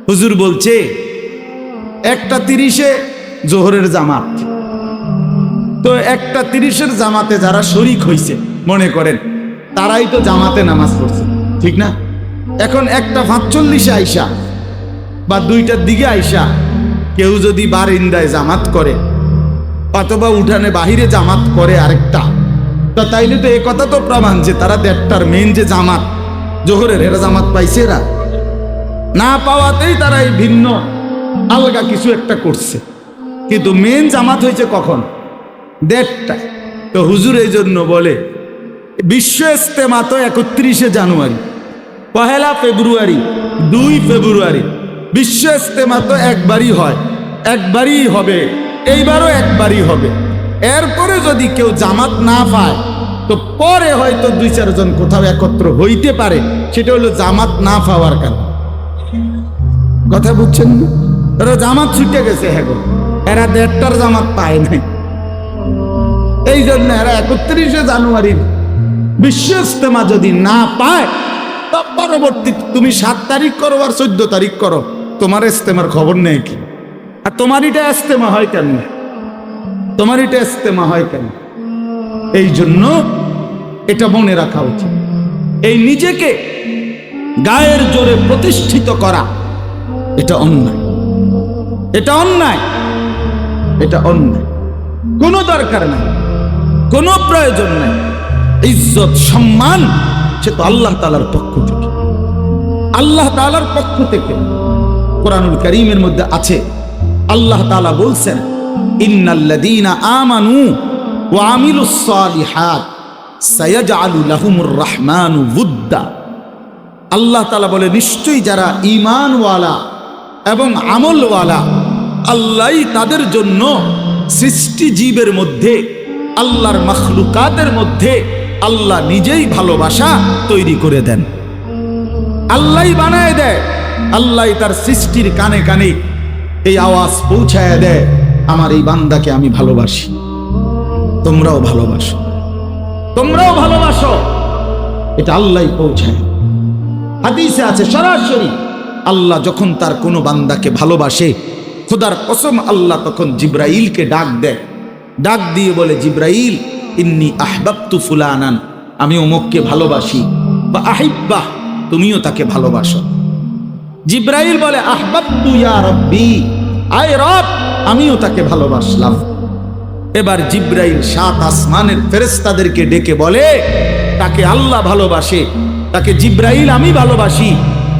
হুজুর বলছে 1:30 জোহরের জামাত, তো 1:30 জামাতে যারা শরিক হইছে মনে করেন তারাই তো জামাতে নামাজ পড়ছে, ঠিক না? এখন 1:45 আইসা বা 2টার দিকে আইসা কেউ যদি বারিন্দায় জামাত করে অথবা উঠানে বাহিরে জামাত করে আরেকটা, তো তাইলে তো এ কথা তো প্রমাণ যে তারা 1:30টার মেন যে জামাত জোহরের, এরা জামাত পাইছে। এরা না পাওয়াতেই তারা এই ভিন্ন আলগা কিছু একটা করছে, কিন্তু মেন জামাত হয়েছে কখন? 1:30টায়। তো হুজুর এই জন্য বলে বিশ্ব ইজতেমা তো 31 জানুয়ারি, 1 ফেব্রুয়ারি, 2 ফেব্রুয়ারি, বিশ্ব ইজতেমা তো একবারই হয়, একবারই হবে, এইবারও একবারই হবে। এরপরে যদি কেউ জামাত না পায় তো পরে হয়তো 2-4 জন কোথাও একত্র হইতে পারে, সেটা হলো জামাত না পাওয়ার কারণ। কথা বুঝছেন না? তারা জামাত ছুটে গেছে, হ্যাঁ গো, এরা 1:30টার জামাত পায় নাই, এই জন্য এরা 31 জানুয়ারির বিশ্ব ইজতেমা যদি না পায়, তো পরবর্তী তুমি 7 তারিখ করো আর 14 তারিখ করো, তোমার ইজতেমার খবর নেই কি? আর তোমার এটা ইজতেমা হয় কেন? তোমার এটা ইজতেমা হয় কেন? এই জন্য এটা মনে রাখা উচিত। এই নিজেকে গায়ের জোরে প্রতিষ্ঠিত করা এটা অন্যায়, এটা অন্যায়, এটা অন্যায়। কোনো দরকার নাই, কোনো প্রয়োজন নাই। ইজ্জত সম্মান সে তো আল্লাহ তাআলার পক্ষ থেকে, আল্লাহ তাআলার পক্ষ থেকে। কোরআনুল কারীমের মধ্যে আছে, আল্লাহ তাআলা বলছেন ইন্নাল্লাযীনা আমানু ওয়া আমিলুস সালিহাত সায়াজআলু লাহুমুর রাহমানু উদ্দা। আল্লাহ তাআলা বলে নিশ্চয়ই যারা ঈমানওয়ালা এবং আমলওয়ালা, আল্লাহই তাদের জন্য সৃষ্টি জীবের মধ্যে, আল্লাহর মাখলুকাতের মধ্যে আল্লাহ নিজেই ভালোবাসা তৈরি করে দেন। আল্লাহই বানায় দেয়, আল্লাহই তার সৃষ্টির কানে কানে এই আওয়াজ পৌঁছায় দেয়, আমার এই বান্দাকে আমি ভালোবাসি, তোমরাও ভালোবাসো, তোমরাও ভালোবাসো। এটা আল্লাহ পৌঁছায়। হাদিসে আছে সরাসরি, আল্লাহ যখন তার কোনো বান্দাকে ভালোবাসে, খোদার কসম আল্লাহ তখন জিব্রাইলকে ডাক দেয়, ডাক দিয়ে বলে, জিব্রাইল ইন্নী আহবাবতু ফুলানান, আমি অমুককে ভালোবাসি, বা আহিব্বাহ, তুমিও তাকে ভালোবাসো। জিব্রাইল বলে, আহবাবতু ইয়া রাব্বি, আয় রব, আমিও তাকে ভালোবাসলাম। এবার জিব্রাইল 7 আসমানের ফেরেশতাদেরকে ডেকে বলে, তাকে আল্লাহ ভালোবাসে, তাকে জিব্রাইল আমি ভালোবাসি,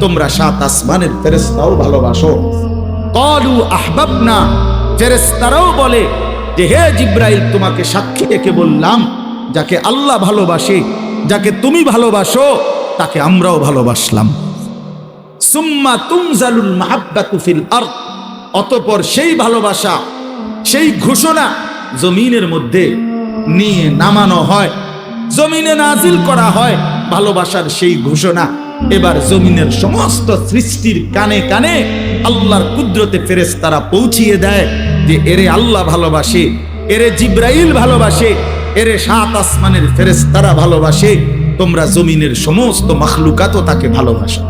তোমরা 7 আসমানের ফেরেশতাও ভালোবাসো। ক্বালু আহবাবনা, ফেরেশতারাও বলে যে হে জিব্রাইল, তোমাকে সাক্ষী রেখে বললাম, যাকে আল্লাহ ভালোবাসে, যাকে তুমি ভালোবাসো, তাকে আমরাও ভালোবাসলাম। সুম্মা তুনজালুল মাহাব্বাতু ফিল আরদ, অতঃপর সেই ভালোবাসা, সেই ঘোষণা জমিনের মধ্যে নিয়ে নামানো হয়, জমিনে নাজিল করা হয় ভালোবাসার সেই ঘোষণা। এবার জমিনের সমস্ত সৃষ্টির কানে কানে আল্লাহর কুদরতে ফেরেশতারা পৌঁছিয়ে দেয় যে এরে আল্লাহ ভালোবাসে, এরে জিব্রাইল ভালোবাসে, এরে 7 আসমানের ফেরেশতারা ভালোবাসে, তোমরা জমিনের সমস্ত মাখলুকাতও তাকে ভালোবাসো।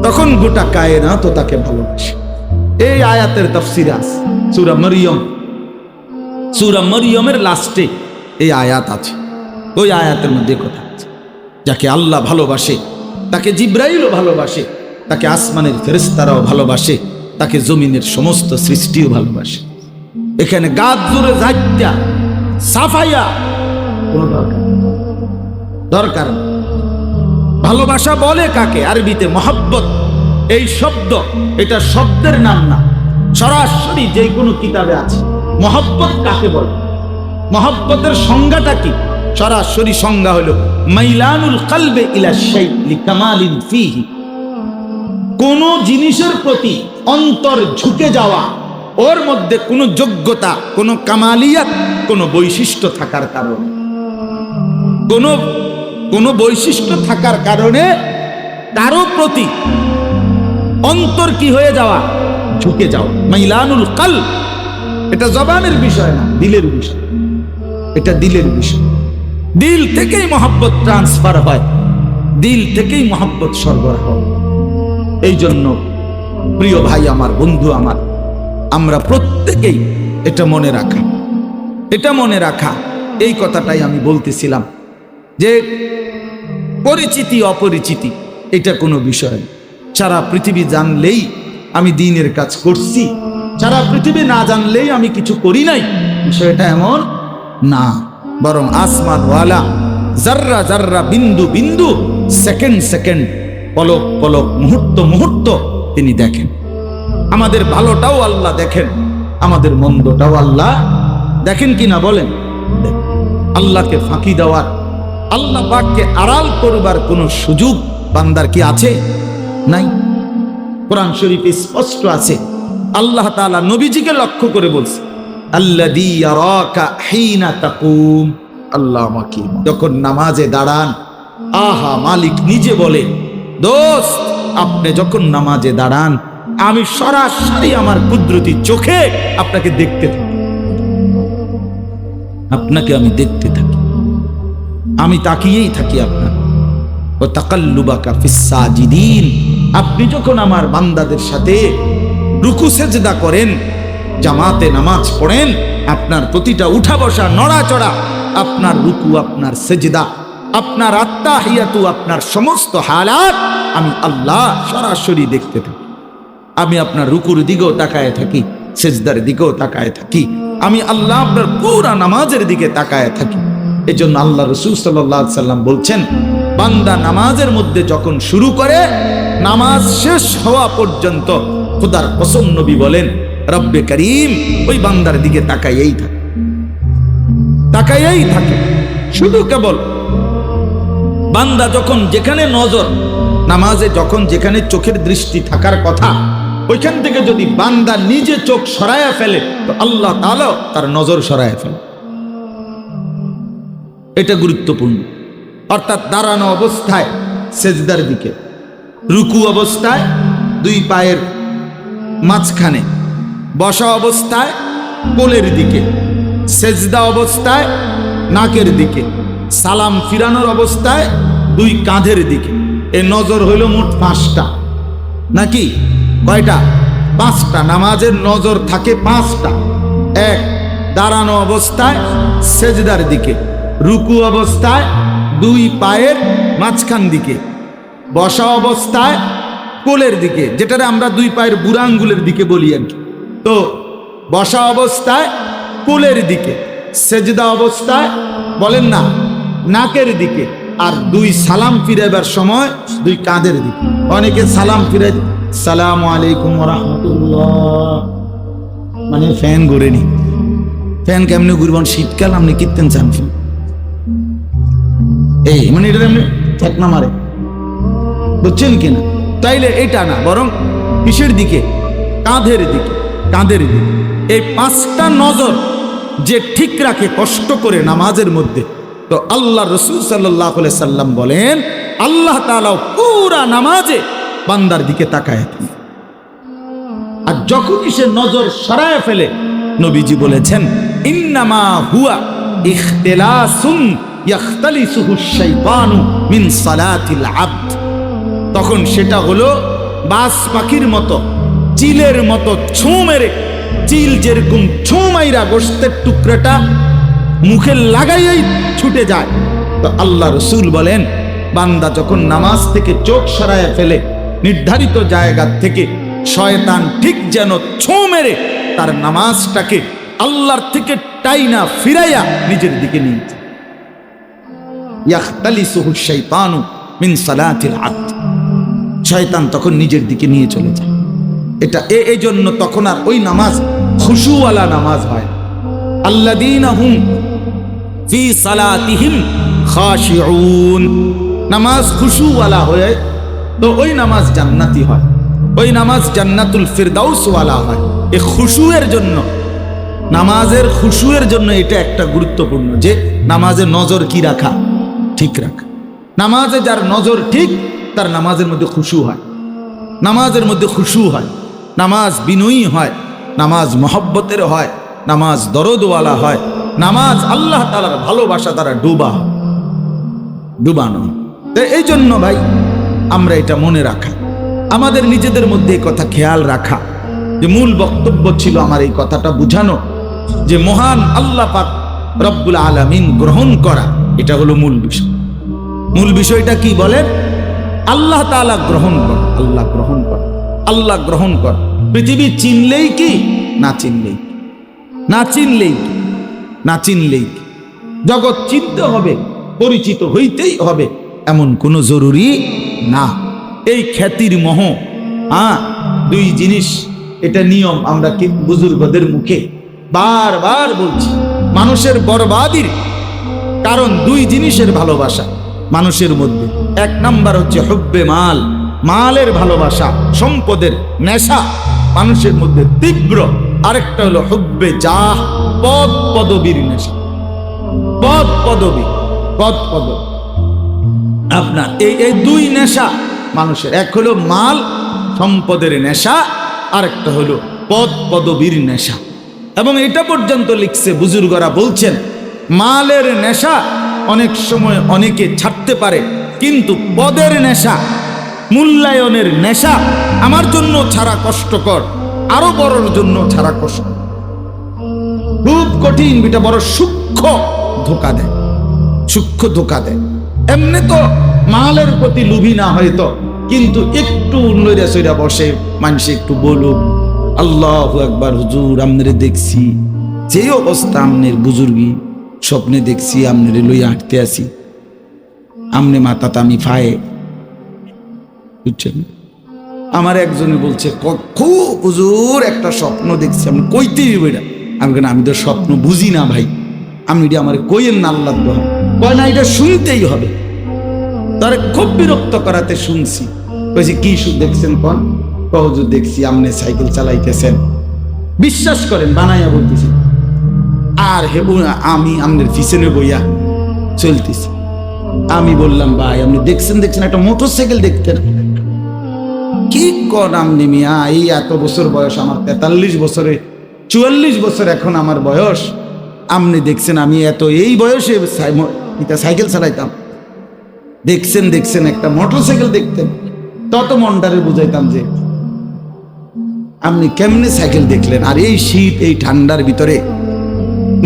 তখন গোটা কায়নাতও তাকে ভালোবাসে। এই আয়াতের তাফসীর আছে সূরা মরিয়ম, সূরা মরিয়মের লাস্টে এই আয়াত আছে। ওই আয়াতের মধ্যে কথা আছে, যাকে আল্লাহ ভালোবাসে তাকে জিব্রাইলও ভালোবাসে, তাকে আসমানের ফেরেশতারাও ভালোবাসে, তাকে জমিনের সমস্ত সৃষ্টিও ভালোবাসে। এখানে গাছ জুড়ে যাইতা সাফাইয়া কোনো দরকার নেই। ভালোবাসা বলে কাকে? আরবিতে মহব্বত, এই শব্দ, এটা শব্দের নাম না, সরাসরি যে কোনো কিতাবে আছে। মহব্বত কাকে বলে? মহব্বতের সংজ্ঞাটা কি? সরাসরি সংজ্ঞা হলো মাইলানুল কলবে ইলা শাই লিকামালিন ফিহি, কোন জিনিসের প্রতি অন্তর ঝুঁকে যাওয়া, ওর মধ্যে কোনো যোগ্যতা, কোনো কামালিয়াত, কোনো বৈশিষ্ট্য থাকার কারণে, কোনো বৈশিষ্ট্য থাকার কারণে কারো প্রতি অন্তর কি হয়ে যাওয়া, ঝুঁকে যাওয়া। মাইলানুল কলব, এটা জবানের বিষয় না, দিলের বিষয়, এটা দিলের বিষয়। দিল থেকেই মহব্বত ট্রান্সফার হয়, দিল থেকেই মহব্বত সরবরাহ হয়। এই জন্য প্রিয় ভাই আমার, বন্ধু আমার, আমরা প্রত্যেকেই এটা মনে রাখা, এটা মনে রাখা, এই কথাটাই আমি বলতেছিলাম যে পরিচিতি অপরিচিতি এটা কোনো বিষয় না। সারা পৃথিবী জানলেই আমি দ্বীনের কাজ করছি, সারা পৃথিবী না জানলেই আমি কিছু করি নাই, বিষয়টা এমন না। বরং আসমান ওয়ালা জাররা জাররা, বিন্দু বিন্দু, সেকেন্ড সেকেন্ড, পলক পলক, মুহূর্ত মুহূর্ত তিনি দেখেন। আমাদের ভালোটাও আল্লাহ দেখেন, আমাদের মন্দটাও আল্লাহ দেখেন কিনা বলেন? আল্লাহকে ফাঁকি দেওয়ার, আল্লাহ পাককে আড়াল করবার কোনো সুযোগ বান্দার কি আছে? নাই। কোরআন শরীফে স্পষ্ট আছে, আল্লাহ তাআলা নবীজিকে লক্ষ্য করে বলছে, আল্লাযী ইয়ারাকা হিনা তাকুম, আল্লাহ আমাকে যখন নামাজে দাঁড়ান, আহা, মালিক নিজে বলে, দোস্ত আপনি যখন নামাজে দাঁড়ান, আমি সরাসরি আমার কুদরতি চোখে আপনাকে দেখতে থাকি, আপনাকে আমি দেখতে থাকি, আমি তাকিয়েই থাকি আপনার। ও তাকাল্লুবাকা ফিস সাজিদিন, আপনি যখন আমার বান্দাদের সাথে রুকু সেজদা করেন, জামাতে নামাজ পড়েন, আপনার প্রতিটা উঠা বসা, নড়াচড়া, আপনার রুকু, আপনার সেজদা, আপনার আত্তাহিয়াতু, আপনার সমস্ত হালাত আমি আল্লাহ সরাসরি দেখতে থাকি। আমি আপনার রুকুর দিকেও তাকায় থাকি, সেজদার দিকেও তাকায় থাকি, আমি আল্লাহ আপনার পুরা নামাজের দিকে তাকায় থাকি। এই জন্য আল্লাহ রাসূল সাল্লাল্লাহু আলাইহি সাল্লাম বলছেন, বান্দা নামাজের মধ্যে যখন শুরু করে, নামাজ শেষ হওয়া পর্যন্ত খোদার কসম নবী বলেন, রব্বে করিম ওই বান্দার দিকে তাকাইয়েই থাকে, তাকাইয়েই থাকে। শুধু কেবল বান্দা যখন যেখানে নজর, নামাজে যখন যেখানে চোখের দৃষ্টি থাকার কথা, ওইখান থেকে যদি বান্দা নিজে চোখ সরায়া ফেলে, তো আল্লাহ তাআলা তার নজর সরায়া ফেলে। এটা গুরুত্বপূর্ণ। অর্থাৎ দাঁড়ানো অবস্থায় সেজদার দিকে, রুকু অবস্থায় দুই পায়ের মাঝখানে, বসা অবস্থায় কোলের দিকে, সেজদা অবস্থায় নাকের দিকে, সালাম ফিরানোর অবস্থায় দুই কাঁধের দিকে। এই নজর হইল মোট 5টা, নাকি কয়টা? 5টা। নামাজের নজর থাকে 5টা। এক, দাঁড়ানো অবস্থায় সেজদার দিকে, রুকু অবস্থায় দুই পায়ের মাঝখান দিকে, বসা অবস্থায় কোলের দিকে, যেটারে আমরা দুই পায়ের বুড়া আঙ্গুলের দিকে বলি আর কি। তো বসা অবস্থায় কোলের দিকে, সেজদা অবস্থায় বলেন না নাকের দিকে, আর দুই সালাম ফিরাইবার সময় দুই কাঁধের দিকে। অনেকে সালাম ফিরাই সালামু আলাইকুম ওয়া রাহমাতুল্লাহ, মানে ফ্যান ঘুরেনি। ফ্যান কেমনে ঘুরবেন? শীতকাল আপনি কিনতেন চান এই, মানে এটা এমনি ঠেকনা মারে, বুঝছেন কিনা? তাইলে এটা না, বরং কিসের দিকে? কাঁধের দিকে, কাঁধের দিকে। এই 5টা নজর যে ঠিক রাখে কষ্ট করে নামাজের মধ্যে, তো আল্লাহ রসুল সাল্লাল্লাহু আলাইহি সাল্লাম বলেন আল্লাহ তাআলা পুরা নামাজে বান্দার দিকে তাকায় থাকে। আর যখনই সে নজর সরায় ফেলে, নবীজি বলেছেন ইন্নামা হুয়া ইখতিলাসুন ইয়াখতালিসুহু শাইতানু মিন সালাতিল আবদ, তখন সেটা হলো বাস পাখির মতো, চিলের মতো ছোঁ মেরে, চিল যেরকম ছোঁ মাইরা গোশতের টুকরাটা মুখে লাগাইয়াই ছুটে যায়। তো আল্লাহ রসুল বলেন বান্দা যখন নামাজ থেকে চোখ সরায় ফেলে, নির্ধারিত জায়গা থেকে শয়তান ঠিক যেন ছোঁ মেরে তার নামাজটাকে আল্লাহর থেকে টাইনা ফিরাইয়া নিজের দিকে নিয়ে যায়। ইয়াখতালিসুহু শাইতানু মিন সালাতিল আবদ, শয়তান তখন নিজের দিকে নিয়ে চলে যায়। এটা এই জন্য তখন আর ওই নামাজ খুশুওয়ালা নামাজ হয়। আল্লাযীনা হুম ফি সালাতিহিম খাশিউন, নামাজ খুশুওয়ালা হয় তো ওই নামাজ জান্নাতি হয়, ওই নামাজ জান্নাতুল ফিরদাউস ওয়ালা হয়। এই খুশুয়ের জন্য, নামাজের খুশুয়ের জন্য এটা একটা গুরুত্বপূর্ণ যে নামাজের নজর কি রাখা, ঠিক রাখা। নামাজে যার নজর ঠিক, তার নামাজের মধ্যে খুশু হয়, নামাজের মধ্যে খুশু হয়, নামাজ বিনয়ী হয়, নামাজ মহব্বতের হয়, নামাজ দরদওয়ালা হয়, নামাজ আল্লাহ তাআলার ভালোবাসা দ্বারা ডুবানো। তো এই জন্য ভাই আমরা এটা মনে রাখা, আমাদের নিজেদের মধ্যে এই কথা খেয়াল রাখা, যে মূল বক্তব্য ছিল আমার এই কথাটা বুঝানো যে মহান আল্লাহ পাক রব্বুল আলামিন গ্রহণ করা, এটা হলো মূল বিষয়। মূল বিষয়টা কি বলেন? আল্লাহ তাআলা গ্রহণ কর, আল্লাহ গ্রহণ কর, আল্লাহ গ্রহণ কর। পৃথিবী চিনলেই কি, না চিনলেই, না চিনলেই, না চিনলেই, জগৎ চিনতে হবে, পরিচিত হইতেই হবে এমন কোনো জরুরি না। এই খ্যাতির মোহ, দুই জিনিস, এটা নিয়ম আমরা কি বুজুর্গদের মুখে বারবার বলছি। মানুষের বরবাদির কারণ দুই জিনিসের ভালোবাসা মানুষের মধ্যে। এক নাম্বার হচ্ছে হুব্বে মাল, মালের ভালোবাসা, সম্পদের নেশা মানুষের মধ্যে তীব্র। আরেকটা হলো হুব্বে জাহ, পদ পদবীর নেশা, পদ পদবী, পদ পদবী। আপনার এই দুই নেশা মানুষের, এক হলো মাল সম্পদের নেশা, আরেকটা হলো পদ পদবীর নেশা। এবং এটা পর্যন্ত লিখছে বুজুর্গরা বলছেন মালের নেশা অনেক সময় অনেকে ছাড়তে পারে, কিন্তু পদের নেশা, মূল্যায়নের নেশা আমার জন্য ছাড়া কষ্টকর, আরো বড়র জন্য ছাড়া কষ্ট, খুব কঠিন। এটা বড় সূক্ষ্ম ধোকা দেয়, সূক্ষ্ম ধোকা দেয়। এমনি তো মালের প্রতি লোভী না হয়তো, কিন্তু একটু নইরা সইরা বসে, মানুষ একটু বলুক আল্লাহু আকবার, হুজুর আমনেরে দেখছি, যে অবস্থা আমনের বুজুর্গি স্বপ্নে দেখছি, আমনেরে লইয়া হাঁটতে আসি, আমনে মাথাতে আমি ফায়ে, বুঝছেন? আমার একজনে বলছে খুব হুজুর একটা স্বপ্ন দেখছি, আমি কইতেই বইটা। আমি কেন, আমি তো স্বপ্ন বুঝি না ভাই, আপনি এটা আমার কইয়েন না, আল্লাহ কয় না, এটা শুনতেই হবে। তার খুব বিরক্ত করাতে শুনছি, কইছি কি দেখছেন কোন? হুজুর দেখছি আপনি সাইকেল চালাইতেছেন, বিশ্বাস করেন বানাইয়া বলতেছি, আর হে আমি আপনার পিছনে বইয়া চলতেছি। আমি বললাম ভাই আপনি দেখছেন একটা মোটরসাইকেল দেখতেন, কি নাম নিমিয়া, এই এত বছর বয়স আমার, 43 বছরে 44 বছর এখন আমার বয়স। আপনি দেখছেন আমি এত এই বয়সে সাইকেল চালাইতাম, দেখছেন একটা মোটরসাইকেল দেখতেন, তত মনটারে বুঝাইতাম যে আপনি কেমনে সাইকেল দেখলেন। আর এই শীত এই ঠান্ডার ভিতরে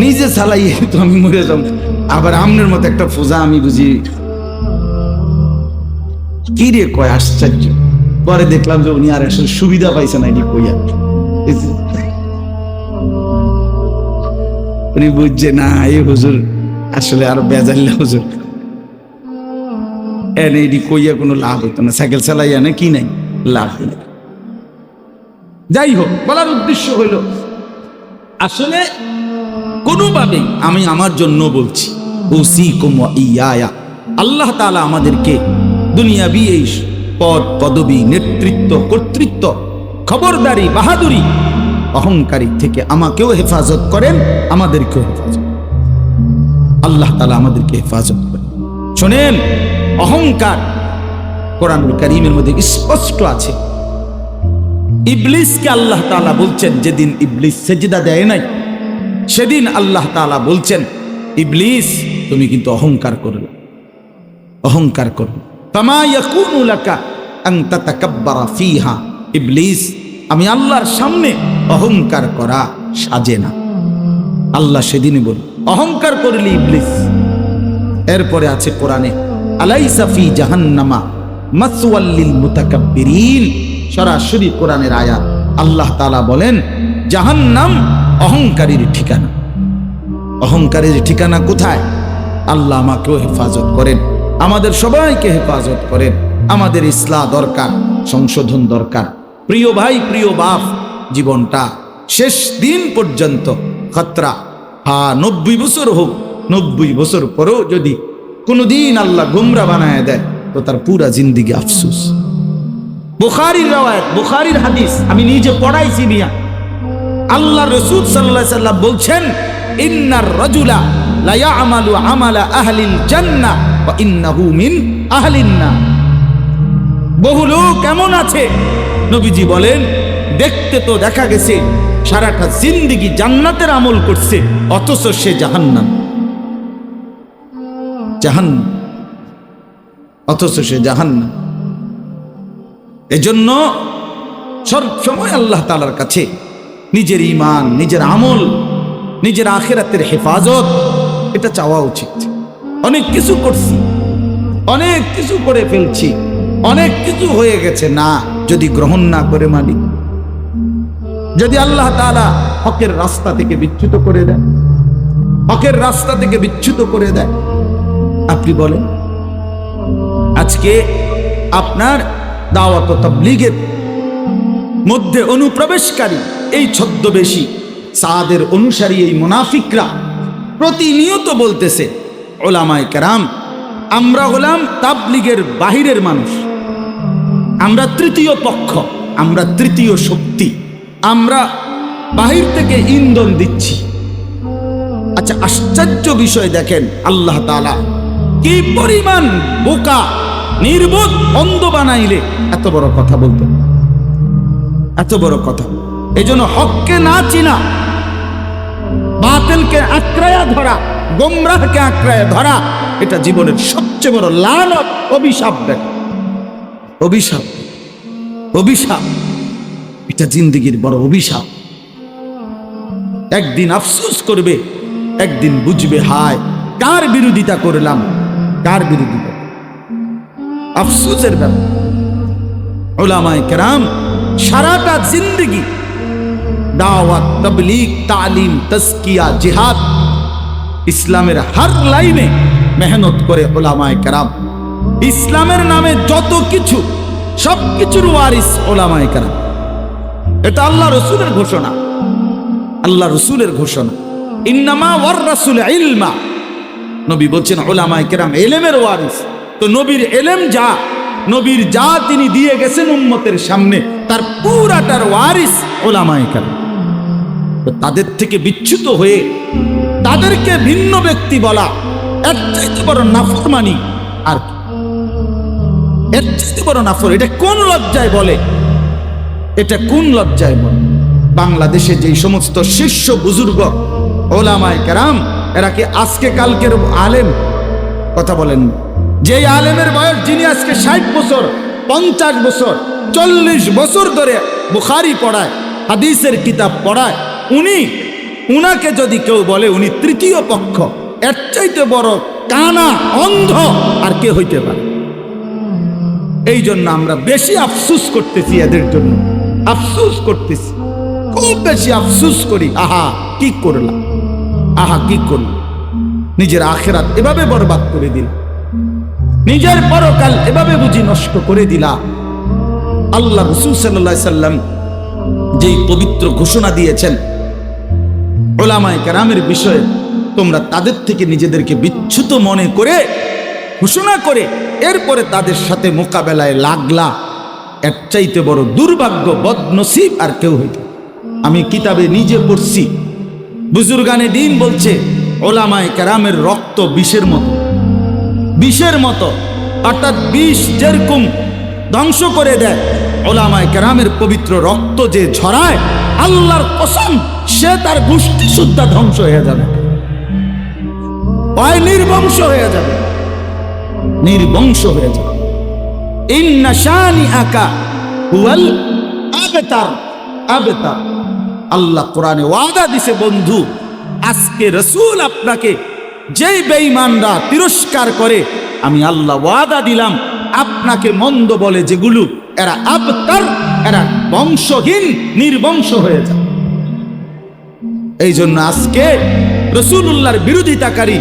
নিজে চালাইয়ে তো আমি মরে যাব, আবার আমনের মতো একটা ফোজা আমি বুঝি কি রে কয়, আশ্চর্য। পরে দেখলাম যে উনি আর আসলে সুবিধা পাইছেন এটি কইয়া, উনি বুঝছে না এই হুজুর আসলে আরো বেজাল্লা হুজুর, এনে এটি কইয়া কোনো লাভ হইতো না, সাইকেল চালাইয়া না কি নাই লাভ হইল। যাই হোক, বলার উদ্দেশ্য হইল আসলে কোনোভাবেই আমি আমার জন্য বলছি, উসিকুম ওয়া ইয়া, আল্লাহ তাআলা আমাদেরকে দুনিয়াবি এই পদ পদবী, নেতৃত্ব, কর্তৃত্ব, খবরদারি, বাহাদুরি, অহংকারী থেকে আমাকেও হেফাজত করেন, আমাদেরকেও হেফাজত, আল্লাহ তাআলা আমাদেরকে হেফাজত করেন। শোনেন, অহংকার কোরআনুল কারীমের মধ্যে স্পষ্ট আছে। ইবলিসকে আল্লাহ তাআলা বলছেন, যেদিন ইবলিস সেজদা দেয় নাই সেদিন আল্লাহ তাআলা বলছেন, ইবলিস তুমি কিন্তু অহংকার করলে, অহংকার করলে, ফামা ইয়াকুনু লাকা আন তাতাকাব্বারা ফিহা, ইবলিস আমি আল্লাহর সামনে অহংকার করা সাজে না। আল্লাহ সেদিনই বল অহংকার করলি ইবলিস। এরপরে আছে কোরআনে, আলাইসা ফি জাহান্নামা মাসওয়াল লিল মুতাকাব্বিরিন, সরাসরি কোরআনের আয়াত। আল্লাহ তাআলা বলেন জাহান্নাম অহংকারীর ঠিকানা। অহংকারীর ঠিকানা কোথায়? আল্লাহ আমাকেও হেফাজত করেন, আমাদের সবাইকে হেফাজত করেন। আমাদের ইসলাহ দরকার, সংশোধন দরকার। প্রিয় ভাই, প্রিয় বাপ, জীবনটা শেষ দিন পর্যন্ত খতরা। 90 বছর হোক, 90 বছর পরেও যদি কোনোদিন আল্লাহ গুমরা বানায় দেয় তো তার পুরা জিন্দিগি আফসোস। বুখারীর রাওয়ায়াত, বুখারীর হাদিস, আমি নিজে পড়াইছি মিয়া। আল্লাহ রাসূল সাল্লাল্লাহু আলাইহি সাল্লাম বলছেন, ইন্নার রাজুলা লা ইয়ামালু আমালা আহলিল জান্নাহ ওয়া ইন্নাহু মিন আহলিন নার। বহু লোক এমন আছে, নবীজি বলেন, দেখতে তো দেখা গেছে সারাটা জিন্দেগি জান্নাতের আমল করছে, অথচ সে জাহান্নাম, জাহান্নাম, অথচ সে জাহান্নাম। এজন্য সব সময় আল্লাহ তাআলার কাছে নিজের ঈমান, নিজের আমল, নিজের আখিরাতের হেফাজত, এটা চাওয়া উচিত। অনেক কিছু করছি, অনেক কিছু করে ফেলছি, অনেক কিছু হয়ে গেছে, না যদি গ্রহণ না করে মালিক, যদি আল্লাহ তাআলা হকের রাস্তা থেকে বিচ্যুত করে দেয়, হকের রাস্তা থেকে বিচ্যুত করে দেয়, আপনি বলেন আজকে আপনার দাওয়াত ও তাবলীগের মধ্যে অনুপ্রবেশকারী এই ছদ্মবেশী সাদের অনুসারী এই মুনাফিকরা প্রতিনিয়ত বলতেছে, ওলামায়ে কেরাম আমরা হলাম তাবলীগের বাহিরের মানুষ, আমরা তৃতীয় পক্ষ, আমরা তৃতীয় শক্তি, আমরা বাহির থেকে ইন্ধন দিচ্ছি। আচ্ছা, আশ্চর্য বিষয় দেখেন, আল্লাহ তাআলা কি পরিমাণ বোকা, নির্বোধ, অন্ধ বানাইলে এত বড় কথা বলতো, এত বড় কথা। এজন্য হককে না চিনা, বাতিলকে আঁকড়ায়া ধরা, গোমরাহকে আঁকড়ায়া ধরা, এটা জীবনের সবচেয়ে বড় লানত, অভিশাপ। দেখ, অভিশাপ, অভিশাপ, এটা জিন্দেগির বড় অভিশাপ। একদিন আফসোস করবে, একদিন বুঝবে, হায় কার বিরোধিতা করলাম, কার বিরোধিতা। আফসোসের ব্যাপার। উলামায়ে কেরাম সারাটা জিন্দেগি দাওয়াত, তাবলীগ, তালিম, তাজকিয়া, জিহাদ, ইসলামের হার লাইনে মেহনত করে উলামায়ে কেরাম। ইসলামের নামে যত কিছু, সব কিছুর ওয়ারিস উলামায়ে কেরাম। এটা আল্লাহ রাসূলের ঘোষণা, আল্লাহ রাসূলের ঘোষণা। ইন্নামা ওয়ারাসুল ইলমা, নবী বলছেন উলামায়ে কেরাম ইলমের ওয়ারিস। তো নবীর ইলম যা, নবীর যা তিনি দিয়ে গেছেন উম্মতের সামনে, তার পুরাটার ওয়ারিস উলামায়ে কেরাম। তো তাদের থেকে বিচ্যুত হয়ে তাদেরকে ভিন্ন ব্যক্তি বলা, এর চাইতে বড় নাফরমানি আর কি? এর চাইতে বড় নাফর, এটা কোন লজ্জায় বলে? এটা কোন লজ্জায় বল? বাংলাদেশে যেই সমস্ত শীর্ষ বুজুর্গ ওলামায়ে কেরাম, এরা কি আজকে কালকের আলেম? কথা বলেন। যেই আলেমের বয়স, যিনি আজকে 60 বছর, 50 বছর, 40 বছর ধরে বুখারী পড়ায়, হাদিসের কিতাব পড়ায়, উনাকে যদি কেউ বলে উনি তৃতীয় পক্ষ, এর চাইতে বড় কানা অন্ধ আর কে হইতে পারে? এই জন্য আমরা বেশি আফসুস করতেছি, এদের জন্য আফসুস করতেছি, খুব বেশি আফসুস করি। আহা কি করলাম, আহা কি করলাম, নিজের আখিরাত এভাবে বরবাদ করে দিল, নিজের পরকাল এভাবে বুঝি নষ্ট করে দিলা। আল্লাহ রাসূল সাল্লাল্লাহু আলাইহি সাল্লাম যেই পবিত্র ঘোষণা দিয়েছেন উলামায়ে কেরামের বিষয়ে, তোমরা তাদের থেকে নিজেদেরকে বিচ্যুত মনে করে ঘোষণা করে এরপরে তাদের সাথে মোকাবেলায় লাগলা, এর চাইতে বড় দুর্ভাগ্য, বদনসিব আর কেউ হইতে। আমি কিতাবে নিজে পড়ছি, বুজুর্গানে দিন বলছে উলামায়ে কেরামের রক্ত বিষের মতো, বিষের মতো, অর্থাৎ বিষ যেরকম ধ্বংস করে দেয়, উলামায়ে কেরামের পবিত্র রক্ত যে ঝরায়, আল্লাহর কসম সে তার গোষ্ঠী শুদ্ধ ধ্বংস হয়ে যাবে, নির্বংশ হয়ে যাবে, নির্বংশ হয়ে যাবে। ইন্না শানিআকা হুয়াল আবতার, আবতার। আল্লাহ কোরআনে ওয়াদা দিছে, বন্ধু আজকে রাসূল আপনাকে যেই বেঈমানরা তিরস্কার করে, আমি আল্লাহ ওয়াদা দিলাম আপনাকে মন্দ বলে যেগুলো, এরা আবতার, এরা বংশহীন, নির্বংশ হয়ে যায়। এই জন্য আজকে রাসূলুল্লাহর বিরোধিতাকারী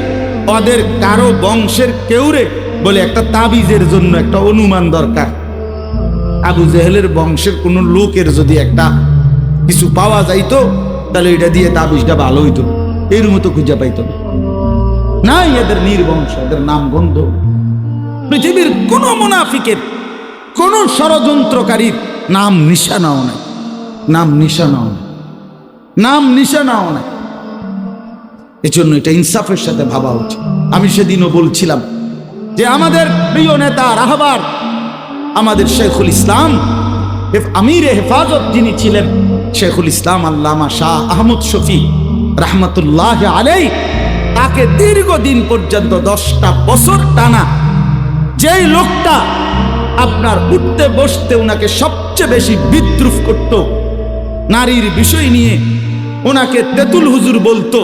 ওদের কারো বংশের কেউরে বলে একটা তাবিজের জন্য একটা অনুমান দরকার। আবু জেহেলের বংশের কোন লোকের যদি একটা কিছু পাওয়া যাইতো, তাহলে এটা দিয়ে তাবিজটা ভালো হইতো, এর মতো খুঁজে পাইতো না। এদের নির্বংশ, এদের নাম গন্ধ। পৃথিবীর কোন মুনাফিকের, কোন ষড়যন্ত্রকারীর নাম নিশানাও নাই, নাম নিশানাও নাই, নাম নিশানাও নাই। এজন্য এটা ইনসাফের সাথে ভাবা উচিত। আমি সেদিনও বলছিলাম যে আমাদের প্রিয় নেতা রাহবার, আমাদের শেখুল ইসলাম, আমিরে হেফাজত যিনি ছিলেন, শেখুল ইসলাম আল্লামা শাহ আহমদ শফি রাহমাতুল্লাহ আলাইহি, তাকে দীর্ঘদিন পর্যন্ত 10টা বছর টানা যেই লোকটা আপনার উঠতে বসতে ওনাকে সবচেয়ে বেশি বিদ্রুপ করত, নারীর বিষয় নিয়ে ওনাকে তেতুল হুজুর বলতো,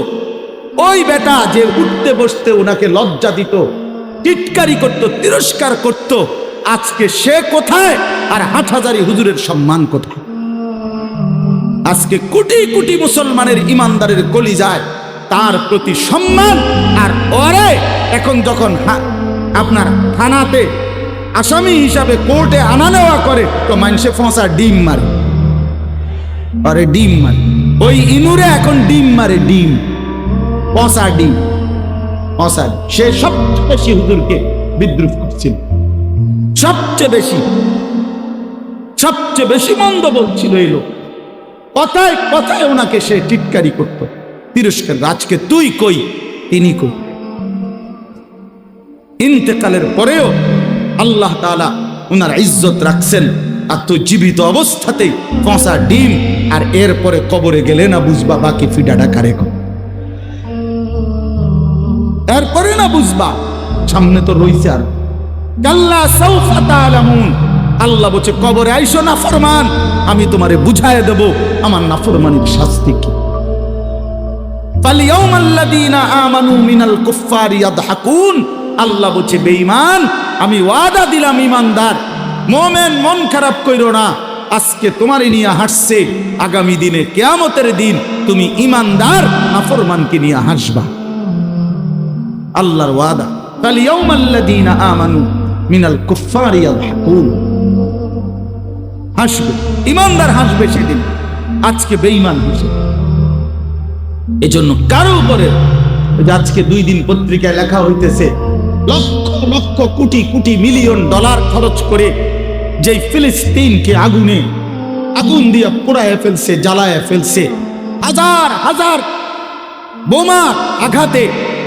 ওই বেটা যে উঠতে বসতে ওনাকে লজ্জা দিত, টিটকারি করত, তিরস্কার করত, আজকে সে কোথায় আর হাটহাজারী হুজুরের সম্মান কোথায়? আজকে কোটি কোটি মুসলমানের ইমানদারের কলিজায় তার প্রতি সম্মান। আর ওরে এখন যখন আপনার থানাতে আসামি হিসাবে কোর্টে আনা নেওয়া করে, তো মানুষে ফসা ডিম মারে, আরে ডিম মারে, ওই ইনুরে এখন ডিম মারে, ডিম, পচা ডিম, পচা। সে সবচেয়ে বেশি হুজুরকে বিদ্রুপ করছিল, সবচেয়ে বেশি, সবচেয়ে বেশি মন্দ বলছিল এই লোক। কথায় কথায় ওনাকে সে টিটকারি করত, তিরস্কার। আজকে তুই কই, তিনি কই। ইন্তেকালের পরেও আল্লাহ তাআলা উনার ইজ্জত রাখছেন, আর তুই জীবিত অবস্থাতেই পচা ডিম, আর এরপরে কবরে গেলে না বুঝবা বাকি ফিডাটা কারে কর, এরপরে না বুঝবা, সামনে তো রইছে আর। কাল্লা সাউফা তা'লামুন, আল্লাহ বলছে কবরে আইসো না ফরমান, আমি তোমারে বুঝায় দেব আমার নাফরমানির শাস্তি কি। ফালিয়াউমাল্লাযীনা আমানু মিনাল কুফফারি ইয়াদহাকুন, আল্লাহ বলছে বেঈমান, আমি ওয়াদা দিলাম ইমানদার মুমিন, মন খারাপ কইরো না, আজকে তোমারে নিয়ে হাসছে, আগামী দিনে কিয়ামতের দিন তুমি ইমানদার নাফরমানকে নিয়ে হাসবা। আল্লাহর ওয়াদা, ফালিয়াউমাল্লাযীনা আমানু মিনাল কুফফারি ইয়াদহাকুন, হাসবে ইমানদার, হাসবে সেদিন, আজকে বেঈমান হাসে। এজন্য কারো উপরে, আজকে 2 দিন পত্রিকায় লেখা হইতেছে, লক্ষ লক্ষ কোটি কোটি মিলিয়ন ডলার খরচ করে যেই ফিলিস্তিনকে আগুন দিয়ে পোড়ায় ফেলছে, জ্বালায় ফেলছে, হাজার হাজার বোমা আঘাতে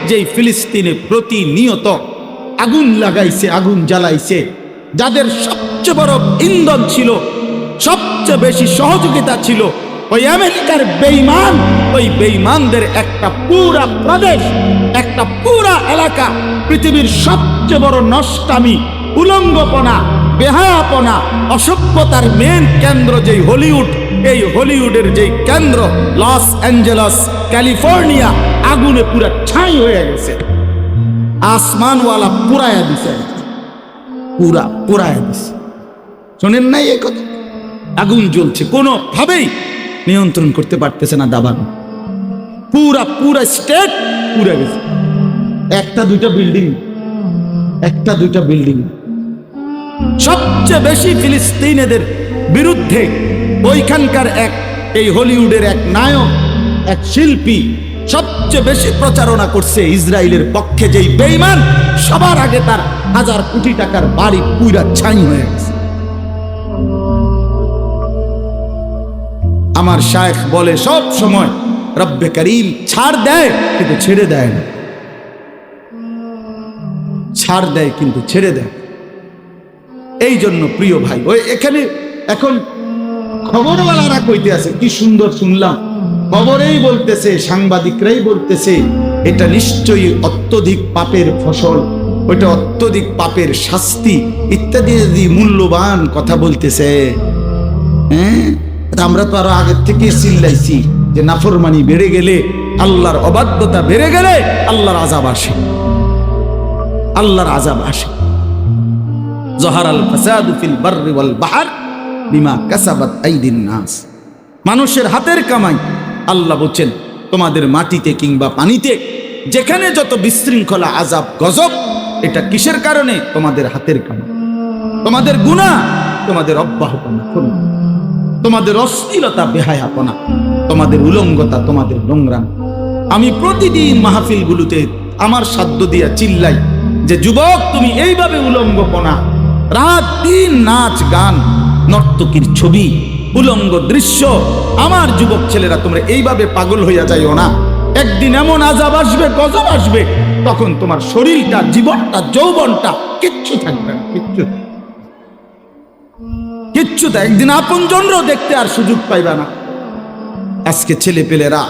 যেই ফিলিস্তিনে প্রতিনিয়ত আগুন লাগাইছে, আগুন জ্বালাইছে, যাদের সবচেয়ে বড় ইন্ধন ছিল সবচেয়ে বেশি সহযোগিতা ছিল ওই আমেরিকার বেঈমান, ওই বেঈমানদের একটা পুরা প্রদেশ, একটা পুরা এলাকা, পৃথিবীর সবচেয়ে বড় নষ্টামি, উলঙ্গপনা, বেহায়াপনা, অসভ্যতার মেন কেন্দ্র যেই হলিউড, এই হলিউডের যেই কেন্দ্র লস অ্যাঞ্জেলস, ক্যালিফোর্নিয়া, আগুনে পুরা ছাই হয়ে গেছে। আসমানওয়ালা পুরায়া দিছে, পুরা পুরায়া দিছে। শোনেন নাই এই কথা? আগুন জ্বলছে, কোনো ভাবেই নিয়ন্ত্রণ করতে পারতেছে না দাবানো, পুরা পুরা স্টেট পুড়ে গেছে। একটা দুইটা বিল্ডিং। সবচেয়ে বেশি ফিলিস্তিনিদের বিরুদ্ধে ওইখানকার এই হলিউডের এক নায়ক, এক শিল্পী সবচেয়ে বেশি প্রচারণা করছে ইসরায়েলের পক্ষে। যেই বেঈমান সবার আগে তার 1000 কোটি টাকার বাড়ি পুরা ছাই হয়ে গেছে। আমার শায়েখ বলে সব সময়, রব্বে করিম ছাড় দেয় কিন্তু ছেড়ে দেয় না, ছাড় দেয় কিন্তু ছেড়ে দেয়। এই জন্য প্রিয় ভাই, ওই এখানে এখন খবরওয়ালারা কইতে আছে, কি সুন্দর শুনলাম, খবরেই বলতেছে, সাংবাদিকরাই বলতেছে এটা নিশ্চয়ই অত্যধিক পাপের ফসল, ওইটা অত্যধিক পাপের শাস্তি ইত্যাদি মূল্যবান কথা বলতেছে। হ্যাঁ, আমরা তো আরো আগের থেকে চিল্লাইছি যে নাফরমানি বেড়ে গেলে, আল্লাহর অবাধ্যতা বেড়ে গেলে আল্লাহর আযাব আসে, আল্লাহর আযাব আসে। যহারাল ফাসাদু ফিল বাররি ওয়াল বাহর বিমা কাসাবাত আইদিন নাস। মানুষের হাতের কামাই। আল্লাহ বলেন তোমাদের মাটিতে কিংবা পানিতে যেখানে যত বিশৃঙ্খলা, আযাব, গজব, এটা কিসের কারণে? তোমাদের হাতের কামাই, তোমাদের গুনাহ, তোমাদের অব্যাহতনা, তোমাদের অশ্লীলতা, বেহায়াপনা, তোমাদের উলঙ্গতা, তোমাদের নোংরাম। আমি প্রতিদিন মাহফিলগুলোতে আমার সাধ্য দিয়া চিল্লাই যে যুবক, তুমি এইভাবে উলঙ্গপনা, রাত দিন নাচ গান, নর্তকীর ছবি, উলঙ্গ দৃশ্য, আমার যুবক ছেলেরা তোমরা এইভাবে পাগল হইয়া যাইও না। একদিন এমন আযাব আসবে, গজব আসবে, তখন তোমার শরীরটা, জীবনটা, যৌবনটা কিচ্ছু থাকবে না, কিচ্ছু তা একদিন আপনজনরাও দেখতে আর সুযোগ পাইবা না। আজকে ছেলে পেলেরা,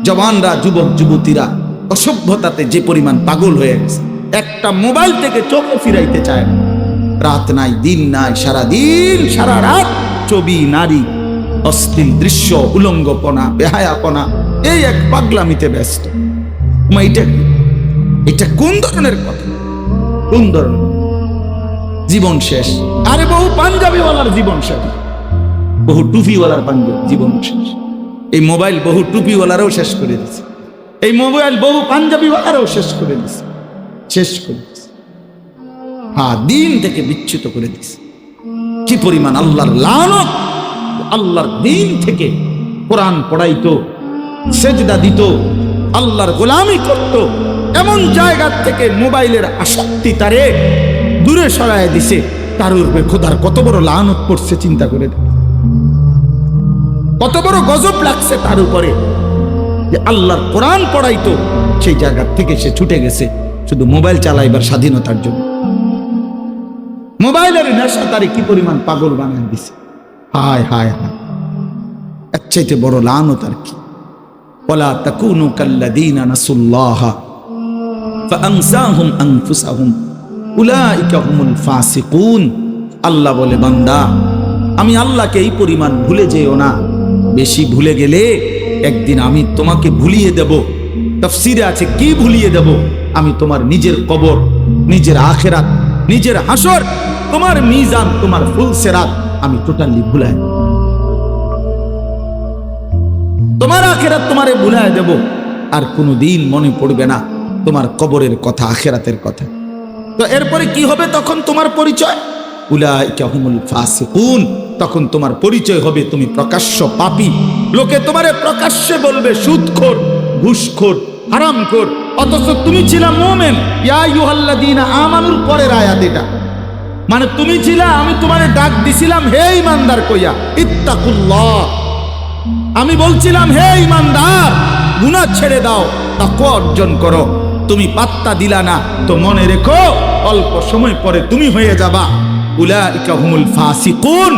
জওয়ানরা, যুবক যুবতীরা অসভ্যতাতে যে পরিমাণ পাগল হয়ে গেছে, একটা মোবাইল থেকে চোখে ফিরাইতে চায় না। রাত নাই, দিন নাই, সারা দিন সারা রাত ছবি, নারী, অশ্লীল দৃশ্য, উলঙ্গপনা, বেহায়াপনা, এই এক পাগলামিতে ব্যস্ত। এটা কোন ধরনের কথা? কোন ধরনের জীবন শেষ? আরে বহু পাঞ্জাবিওয়ালার জীবন শেষ, বহু টুপিওয়ালার জীবন শেষ। এই মোবাইল বহু টুপিওয়ালারও শেষ করে দিছে, এই মোবাইল বহু পাঞ্জাবিওয়ালারও শেষ করে দিছে, হ্যাঁ, দিন থেকে বিচ্যুত করে দিছে। কি পরিমাণ আল্লাহর লানত! আল্লাহর দিন থেকে কোরআন পড়াইতো, সেজদা দিত, আল্লাহর গোলামি করত, এমন জায়গা থেকে মোবাইলের আসক্তি তারে দূরে সরায় দিছে। তার উপরে খোদার কত বড় লানত পড়ছে, চিন্তা করে কত বড় গজব লাগছে তার উপরে, যে আল্লাহর কোরআন পড়াইতো, সেই জায়গা থেকে সে ছুটে গেছে শুধু মোবাইল চালাইবার স্বাধীনতার জন্য। মোবাইলের নেশা তারে কি পরিমাণ পাগল বানায় দিছে! হায় হায় হায়, এর চাইতে বড় লানত আর কি! ওয়ালা তাকুনু কাল্লাযীনা নাসুল্লাহা ফাআনসাহুম আনফুসাহুম উলাইকা হুমুল ফাসিকুন। আল্লাহ বলে, বান্দা, আমি আল্লাহকে এই পরিমাণ ভুলে যেও না। বেশি ভুলে গেলে একদিন আমি তোমাকে ভুলিয়ে দেব। তাফসীরে আছে কি ভুলিয়ে দেব? আমি তোমার নিজের কবর, নিজের আখিরাত, নিজের হাসর, তোমার মিজান, তোমার ফুলসেরাত আমি টোটালি ভুলাই, তোমার আখিরাত তোমারে ভুলাই দেব। আর কোনোদিন মনে পড়বে না তোমার কবরের কথা, আখিরাতের কথা। তো এরপরে কি হবে? তখন তোমার পরিচয় উলাইকা হুমুল ফাসিকুন। তখন তোমার পরিচয় হবে তুমি প্রকাশ্য পাপী। লোকে তোমারে প্রকাশ্যে বলবে সুদখোর, ঘুষখোর, হারামখোর, অথচ তুমি ছিলা মুমিন। ইয়া আইয়ুহাল্লাযীনা আমানুর পরের আয়াত এটা, মানে তুমি ছিলা, আমি তোমারে ডাক দিছিলাম হে ঈমানদার কইয়া, ইত্তাকুল্লাহ। আমি বলছিলাম হে ঈমানদার, গুনাহ ছেড়ে দাও, তাকওয়া অর্জন করো। তুমি পাত্তা দিলা না, তো মনে রেখো অল্প সময় পরে তুমি হয়ে যাবা উলাইকা হুমুল ফাসিকুন।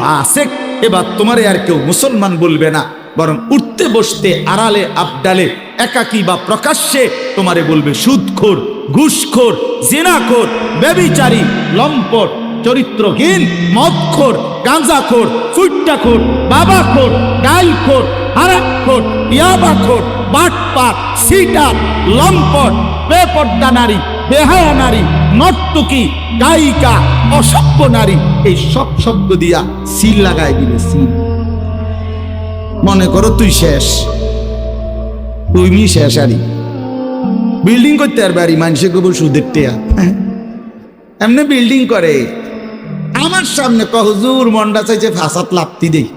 ফাসেক, এবার তোমারে আর কেউ মুসলমান বলবে না, বরং উঠতে বসতে আড়ালে আবডালে একাকী বা প্রকাশ্যে তোমারে বলবে সুদখোর, ঘুষখোর, জিনাখোর, ব্যভিচারী, লম্পট, চরিত্রহীন, মদখোর, গাঁজাখোর, ফুট্টাখোর, বাবাখোর, ডাইলখোর, হারামখোর, ইয়াবাখোর, বাটপার, সিটার, লম্পট, বেপর্দা নারী, বেহায়া নারী, নর্তকী, গায়িকা, অসভ্য নারী, এই সব শব্দ দিয়া সিল লাগাই দিবে। সিল মনে করো তুই শেষ, তুমি শেষ। আরি বিল্ডিং করতে আর বাড়ি মানুষে গোবর সুদের টেয়া এমনি বিল্ডিং করে। আমার সামনে কহজুর মন্ডা চাইছে ফাঁসাত লাপতি দেই,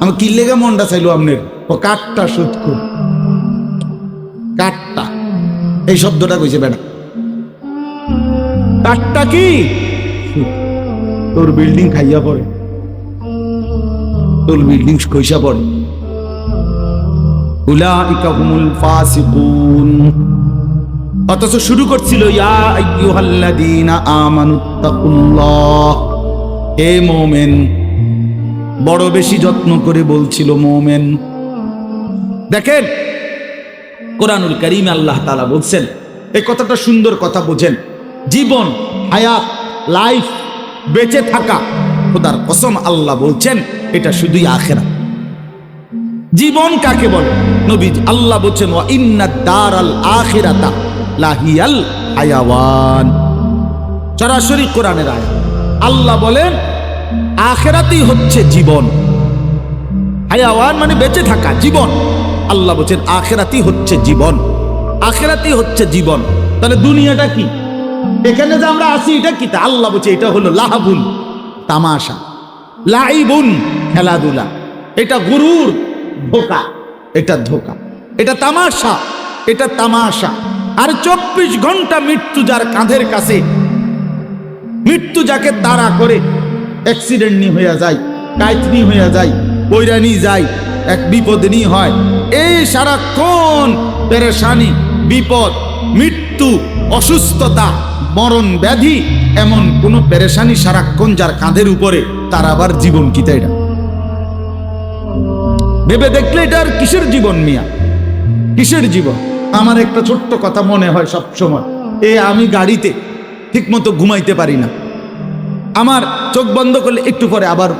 আমি কি লেগে মন্ডা চাইলো আপনার? ও কাঠটা সুদ কর, কাঠটা, এই শব্দটা কইছে বেটা। কাঠটা কি? তোর বিল্ডিং খাইয়া পড়ে, তোর বিল্ডিং কইসা পড়ে। উলাইকা হুমুল ফাসিকুন। অথচ শুরু করছিল ইয়া আইয়ুহাল্লাযীনা আমানুত্তাকুল্লাহ, হে মুমিন। বড় বেশি যত্ন করে বলছিল মুমিন। দেখেন কোরআনুল কারীমে আল্লাহ তাআলা বলছেন, এই কথাটা সুন্দর কথা বোঝেন, জীবন, হায়াত, লাইফ, বেঁচে থাকা, খোদার কসম আল্লাহ বলছেন এটা শুধুই আখিরাত। জীবন কাকে বলে? নবী আল্লাহ বলছেন ওয়া ইন্নাদ দারাল আখিরাতা লাহিয়াল হায়াওয়ান। সরাসরি কোরআনের আয়াত। আল্লাহ বলেন আখিরাতই হচ্ছে জীবন। হায়াওয়ান মানে বেঁচে থাকা, জীবন। আল্লাহ বলছেন আখিরাতই হচ্ছে জীবন, আখিরাতই হচ্ছে জীবন। তাহলে দুনিয়াটা কি? এখানে যে আমরা আছি এটা কি? তা আল্লাহ বলছে এটা হলো লাহাবুন, তামাশা, লাইবুন, খেলাধুলা, এটা গুরুর, ধোকা, এটা ধোকা, এটা তামাশা, এটা তামাশা। আর 24 ঘন্টা মৃত্যু যার কাঁধের কাছে, মৃত্যু যাকে তাড়া করে অ্যাক্সিডেন্ট নি হইয়া যায়, কাইতনি হইয়া যায়, বৈরানি যায়, এক বিপদ নি হয়, এই সারাক্ষণ পেরেশানি, বিপদ, মৃত্যু, অসুস্থতা, মরণ ব্যাধি, এমন কোন পেরেশানি সারাক্ষণ যার কাঁধের উপরে, তার আবার জীবন কি? তাই এটা ভেবে দেখলে এটা আর কিসের জীবন মিয়া? কিসের জীবন? আমার একটা ছোট্ট কথা মনে হয় সব সময়, আমি গাড়িতে ঠিক মতো ঘুমাইতে পারি না। আমার চোখ বন্ধ করলে একটু পরে আবার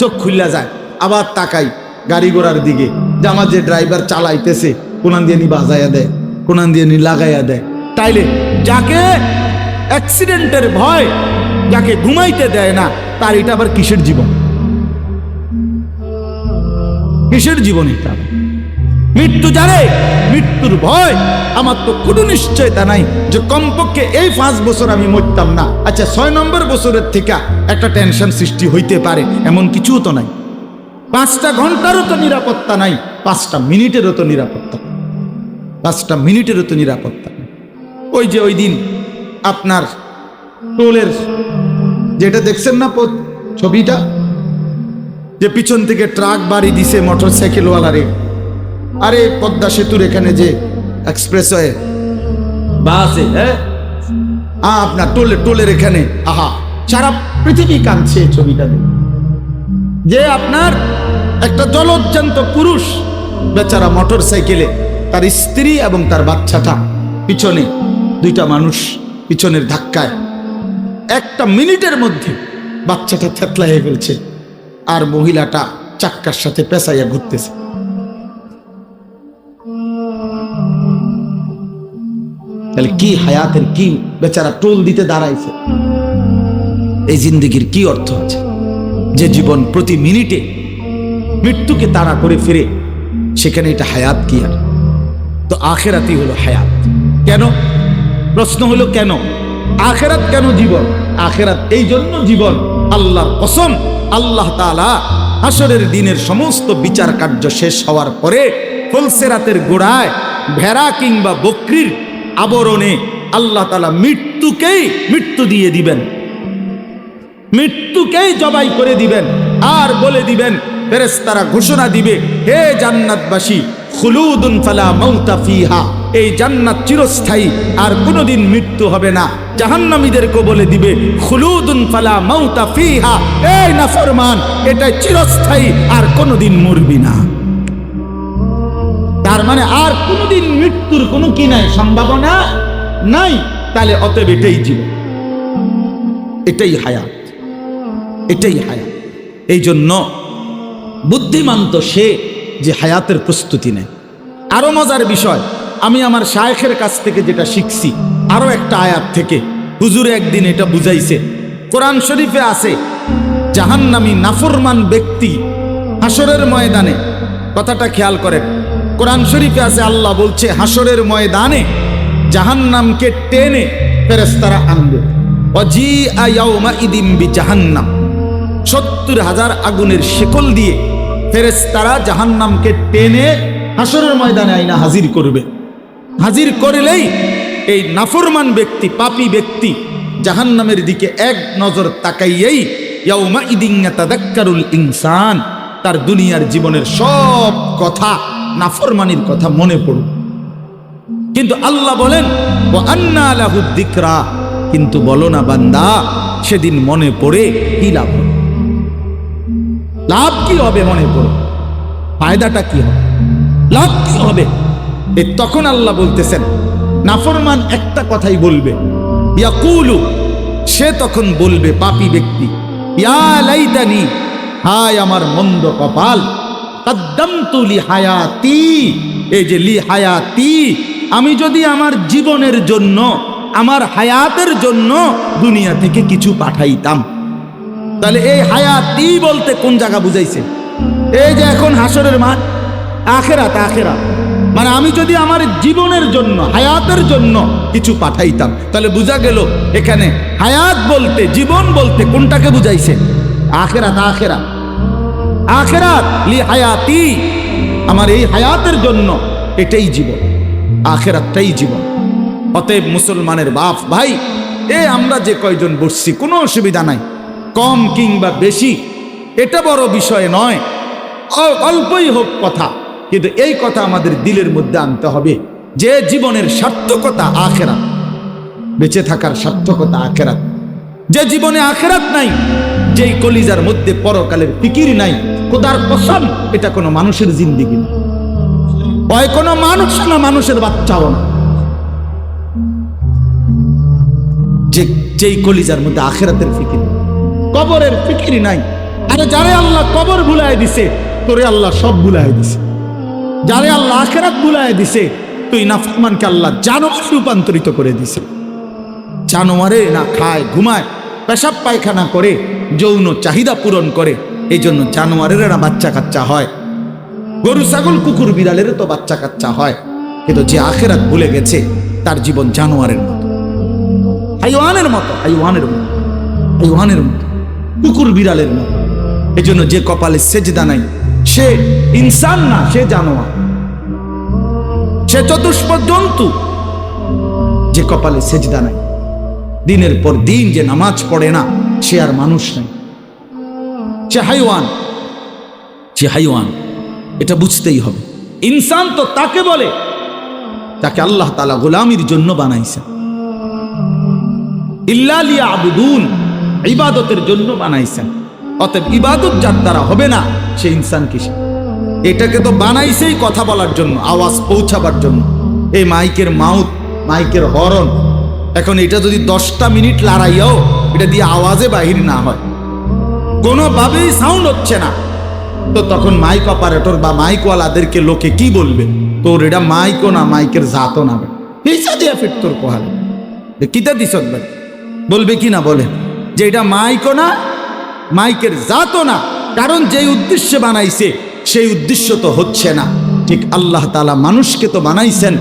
চোখ খুললা যায়, আবার তাকাই গাড়ি ঘোড়ার দিকে, যে আমার যে ড্রাইভার চালাইতেছে কোনান দিয়ে নি বাজাইয়া দেয়, কোনান দিয়ে নি লাগাইয়া দেয়। তাইলে যাকে অ্যাক্সিডেন্টের ভয়, যাকে ঘুমাইতে দেয় না, তার এটা আবার কিসের জীবন? কিসের জীবন এটা? মৃত্যু জানে, মৃত্যুর ভয়। আমার তো কোনো নিশ্চয়তা নাই যে কমপক্ষে এই 5 বছর আমি মরতাম না। আচ্ছা 6 নম্বর বছরের থেকে একটা টেনশন সৃষ্টি হইতে পারে, এমন কিছুও তো নাই। 5টা ঘন্টারও তো নিরাপত্তা নাই, 5টা মিনিটেরও তো নিরাপত্তা, 5টা মিনিটেরও তো নিরাপত্তা। ওই যে ওই দিন আপনার টোলের যেটা দেখছেন না ছবিটা, যে পিছন থেকে ট্রাক বাড়ি দিছে মোটর সাইকেলওয়ালারে, আরে পদ্মা সেতুর এখানে যে এক্সপ্রেসওয়ে বাসে, আপনার টোলের এখানে, আহা সারা পৃথিবী কাঁদছে ছবিটা দেখে, যে আপনার একটা জলজ্জান্ত পুরুষ বেচারা মোটর সাইকেলে, তার স্ত্রী এবং তার বাচ্চাটা পিছনে, 2টা মানুষ পিছনের ধাক্কায় 1টা মিনিটের মধ্যে বাচ্চাটা থেতলাইয়া ফেলছে, আর মহিলাটা চাক্কার সাথে পেঁচাইয়া ঘুরতেছে। তাহলে কি হায়াতের, কি বেচারা টোল দিতে দাঁড়াইছে, এই জিন্দেগির কি অর্থ আছে? যে জীবন প্রতি মিনিটে মৃত্যুকে তাড়া করে ফিরে, সেখানে এটা হায়াত কি? আর তো আখেরাতই হলো হায়াত। কেন? প্রশ্ন হলো কেন আখেরাত, কেন জীবন? আখেরাত এই জন্য জীবন, আল্লাহর কসম, আল্লাহ তাআলা হাসরের দিনের সমস্ত বিচার কার্য শেষ হওয়ার পরে ফুলসিরাতের গোড়ায় ভেড়া কিংবা বকরির আবরণে আল্লাহ তাআলা মৃত্যুকেই মৃত্যু দিয়ে দিবেন, মৃত্যুকেই জবাই করে দিবেন, আর বলে দিবেন, ফেরেশতারা ঘোষণা দিবে, হে জান্নাতবাসী, খুলুদুন ফালা মাউতা ফিহা, এই জান্নাত চিরস্থায়ী, আর কোনোদিন মৃত্যু হবে না। জাহান্নামীদেরকে বলে দিবে খুলুদুন ফালা মাউতা ফিহা, এই নাফরমান, এটা চিরস্থায়ী, আর কোনোদিন মরবি না। তার মানে আর কোনোদিন মৃত্যুর কোনো কি নাই, সম্ভাবনা নাই। তাহলে অতএব এটাই জীবন, এটাই হায়াত, এটাই হায়াত। এই জন্য বুদ্ধিমান তো সে যে হায়াতের প্রস্তুতি নেয়। আরো মজার বিষয়, আমি আমার শায়েখের কাছ থেকে যেটা শিখছি, আরো একটা আয়াত থেকে হুজুরে একদিন এটা বুঝাইছে। কোরআন শরীফে আছে জাহান্নামী নাফরমান ব্যক্তি হাসরের ময়দানে, কথাটা খেয়াল করেন, কোরআন শরীফে আছে আল্লাহ বলছে হাসরের ময়দানে জাহান্নামকে টেনে ফেরেশতারা আনবে। ওয়াজিআ ইয়াউমাইদিন বিজাহান্নাম, ৭০,০০০ আগুনের শেকল দিয়ে ফেরেশতারা জাহান্নামকে টেনে হাসরের ময়দানে আইনা হাজির করবে। হাজির করলেই এই নাফরমান ব্যক্তি, পাপী ব্যক্তি জাহান্নামের দিকে এক নজর তাকাইয়েই ইয়াউমাইদিন ইয়াতাযাক্কারুল ইনসান, তার দুনিয়ার জীবনের সব কথা, নাফরমানির কথা মনে পড়বে। কিন্তু আল্লাহ বলেন ওয়া আন্না লাহু যিকরা, কিন্তু বলো না বান্দা সেদিন মনে পড়ে কি লাভ হবে? লাভ কি হবে মনে পড়ে? ফায়দাটা কি হবে? লাভ কি হবে? তখন আল্লাহ বলতেছেন নাফরমান একটা কথাই বলবে, ইয়াকুলু, সে তখন বলবে, পাপী ব্যক্তি, ইয়া লাইতানি, হায় আমার মন্দ কপাল, কাদ্দামতু লি হায়াতি, এই যে লি হায়াতি, আমি যদি আমার জীবনের জন্য, আমার হায়াতের জন্য দুনিয়া থেকে কিছু পাঠাইতাম। তাহলে এই হায়াতি বলতে কোন জায়গা বুঝাইছে? এই যে এখন হাসরের মাঠ, আখেরাত, আখেরাত মানে আমি যদি আমার জীবনের জন্য, হায়াতের জন্য কিছু পাঠাইতাম, তাহলে বোঝা গেল এখানে হায়াত বলতে, জীবন বলতে কোনটাকে বুঝাইছে? আখেরাত, আখেরাত, আখেরাত লি হায়াতি, আমার এই হায়াতের জন্য এটাই জীবন, আখেরাতটাই জীবন। অতএব মুসলমানের বাপ ভাই, আমরা যে কয়জন বসছি কোনো অসুবিধা নাই, কম কিংবা বেশি এটা বড় বিষয় নয়, অল্পই হোক কথা, কিন্তু এই কথা আমাদের দিলের মধ্যে আনতে হবে যে জীবনের সার্থকতা আখেরাত, বেঁচে থাকার সার্থকতা আখেরাত। যে জীবনে আখেরাত নাই, যেই কলিজার মধ্যে পরকালের ফিকির নাই, খোদার কসম এটা কোনো মানুষের জিন্দেগি না, হয় কোনো মানুষ না, মানুষের বাচ্চাও না। যেই কলিজার মধ্যে আখেরাতের ফিকির, কবরের ফিকির নাই। আরে যারে আল্লাহ কবর ভুলাই দিছে, তোরে আল্লাহ সব ভুলাই দিছে। যারে আল্লাহ আখেরাত ভুলাই দিছে, তুই নাফরমানকে আল্লাহ জানোয়ারে রূপান্তরিত করে দিছে। জানোয়ারে না খায়, ঘুমায়, পেশাব পায়খানা করে, যৌন চাহিদা পূরণ করে, এই জন্য জানোয়ারের না বাচ্চা কাচ্চা হয়, গরু ছাগল কুকুর বিড়ালের তো বাচ্চা কাচ্চা হয়। কিন্তু যে আখেরাত ভুলে গেছে তার জীবন জানোয়ারের মতো, হাইওয়ানের মতো, হাইওয়ানের মতো, হাইওয়ানের মতো, কুকুর বিড়ালের মতো। এই জন্য যে কপালে সেজদা নাই সে ইনসান না, সে জানোয়ার, সে চতুষ্পদ জন্তু। যে কপালে সেজদা নাই, দিনের পর দিন যে নামাজ পড়ে না, সে আর মানুষ নাই, সে হাইওয়ান, সে হাইওয়ান। এটা বুঝতেই হবে। ইনসান তো তাকে বলে যাকে আল্লাহ তাআলা গোলামির জন্য বানাইছেন, ইল্লা লিয়াবুদুন, ইবাদতের জন্য বানাইছেন। অতএব ইবাদত যার দ্বারা হবে না, সে ইনসান কিসে? এটাকে তো বানাইছেই কথা বলার জন্য, আওয়াজ পৌঁছাবার জন্য। এই মাইকের মাউথ, মাইকের হরন, এখন এটা যদি 10টা মিনিট লড়াইয়াও এটা দিয়ে আওয়াজে বাহির না হয়, কোনোভাবেই সাউন্ড হচ্ছে না, তো তখন মাইক অপারেটর বা মাইকওয়ালাদেরকে লোকে কি বলবে? তোর এটা মাইকও না, মাইকের জাতও না, হিসা দিয়ে ফিট তোর কোহালে কিতা দিস বলবে কি না? বলে যে এটা মাইকও না, মাইকের জাতও না, কারণ যেই উদ্দেশ্যে বানাইছে সেই উদ্দেশ্য তো হচ্ছে না। ঠিক আল্লাহ তাআলা মানুষকে তো বানাইছেন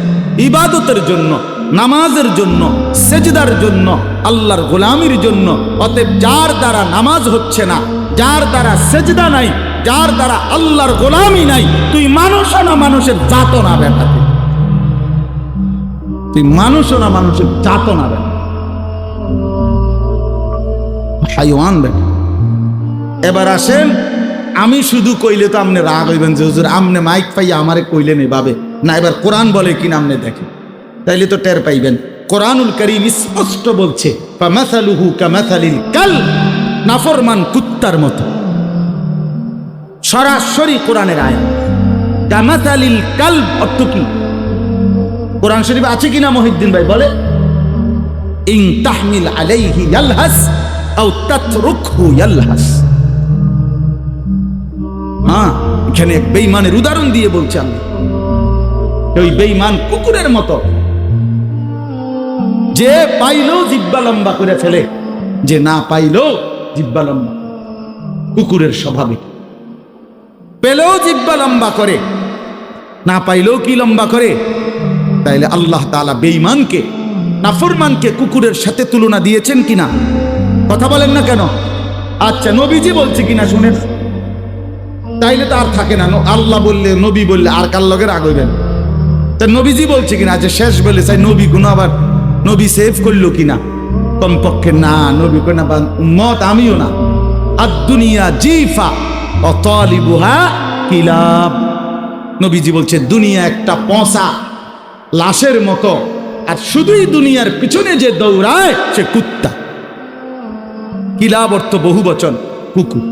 ইবাদতের জন্য, নামাজের জন্য, সেজদার জন্য, আল্লাহর গোলামির জন্য। অতএব যার দ্বারা নামাজ হচ্ছে না, যার দ্বারা সেজদা নাই, যার দ্বারা আল্লাহর গোলামি নাই, তুই মানুষও না, মানুষের জাতও না বেটা, তুই মানুষও না, মানুষের জাতও না বেটা, হাইওয়ান বেটা। এবার আসেন, আমি শুধু কইলে তো আপনি রাগ হইবেন যে হুজুর আমনে মাইক পাইয়া আমারে কইলেন এভাবে না। এবার কোরআন বলে কিনা আপনি দেখেন। তাইলে তো টের পাইবেন। কোরআনুল কারীম স্পষ্ট বলছে ফামাসালুহু কামাসালিল কালব, নাফরমান কুত্তার মতো। সরাসরি কোরআনের আয়াত। কামাসালিল কালব অর্থ কি? কোরআন শরীফ আছে কিনা মহিউদ্দিন ভাই বলে? ইন তাহমিল আলাইহি ইয়ালহাস আও তাতরুকহু ইয়ালহাস। এখানে এক বেঈমানের উদাহরণ দিয়ে বলছে আল্লাহ। ওই বেঈমান কুকুরের মতো, যে পাইলো জিহ্বা লম্বা করে ফেলে, যে না পাইলো জিহ্বা লম্বা। কুকুরের স্বভাবে পেলেও জিহ্বা লম্বা করে, না পাইলেও কি লম্বা করে। তাইলে আল্লাহ তাআলা বেঈমানকে, নাফরমানকে কুকুরের সাথে তুলনা দিয়েছেন কিনা? কথা বলেন না কেন? আচ্ছা, নবীজি বলছে কিনা শুনেন। তাইলে তো আর থাকে না, আল্লাহ বললে নবী বললে আর কার লগে রাগ হইবেন? তা নবীজি বলছে কিনা? যে শেষ বলে চাই নবী কোনো আবার নবী সেভ করলো কিনা? কমপক্ষে না, নবী কোন উম্মত আমিও না। আদ-দুনিয়া জিফা ওয়া তালিবুহা কিলাব। নবীজি বলছে দুনিয়া একটা পচা লাশের মতো, আর শুধুই দুনিয়ার পিছনে যে দৌড়ায় সে কুত্তা। কিলাব অর্থ বহুবচন, কুকুর।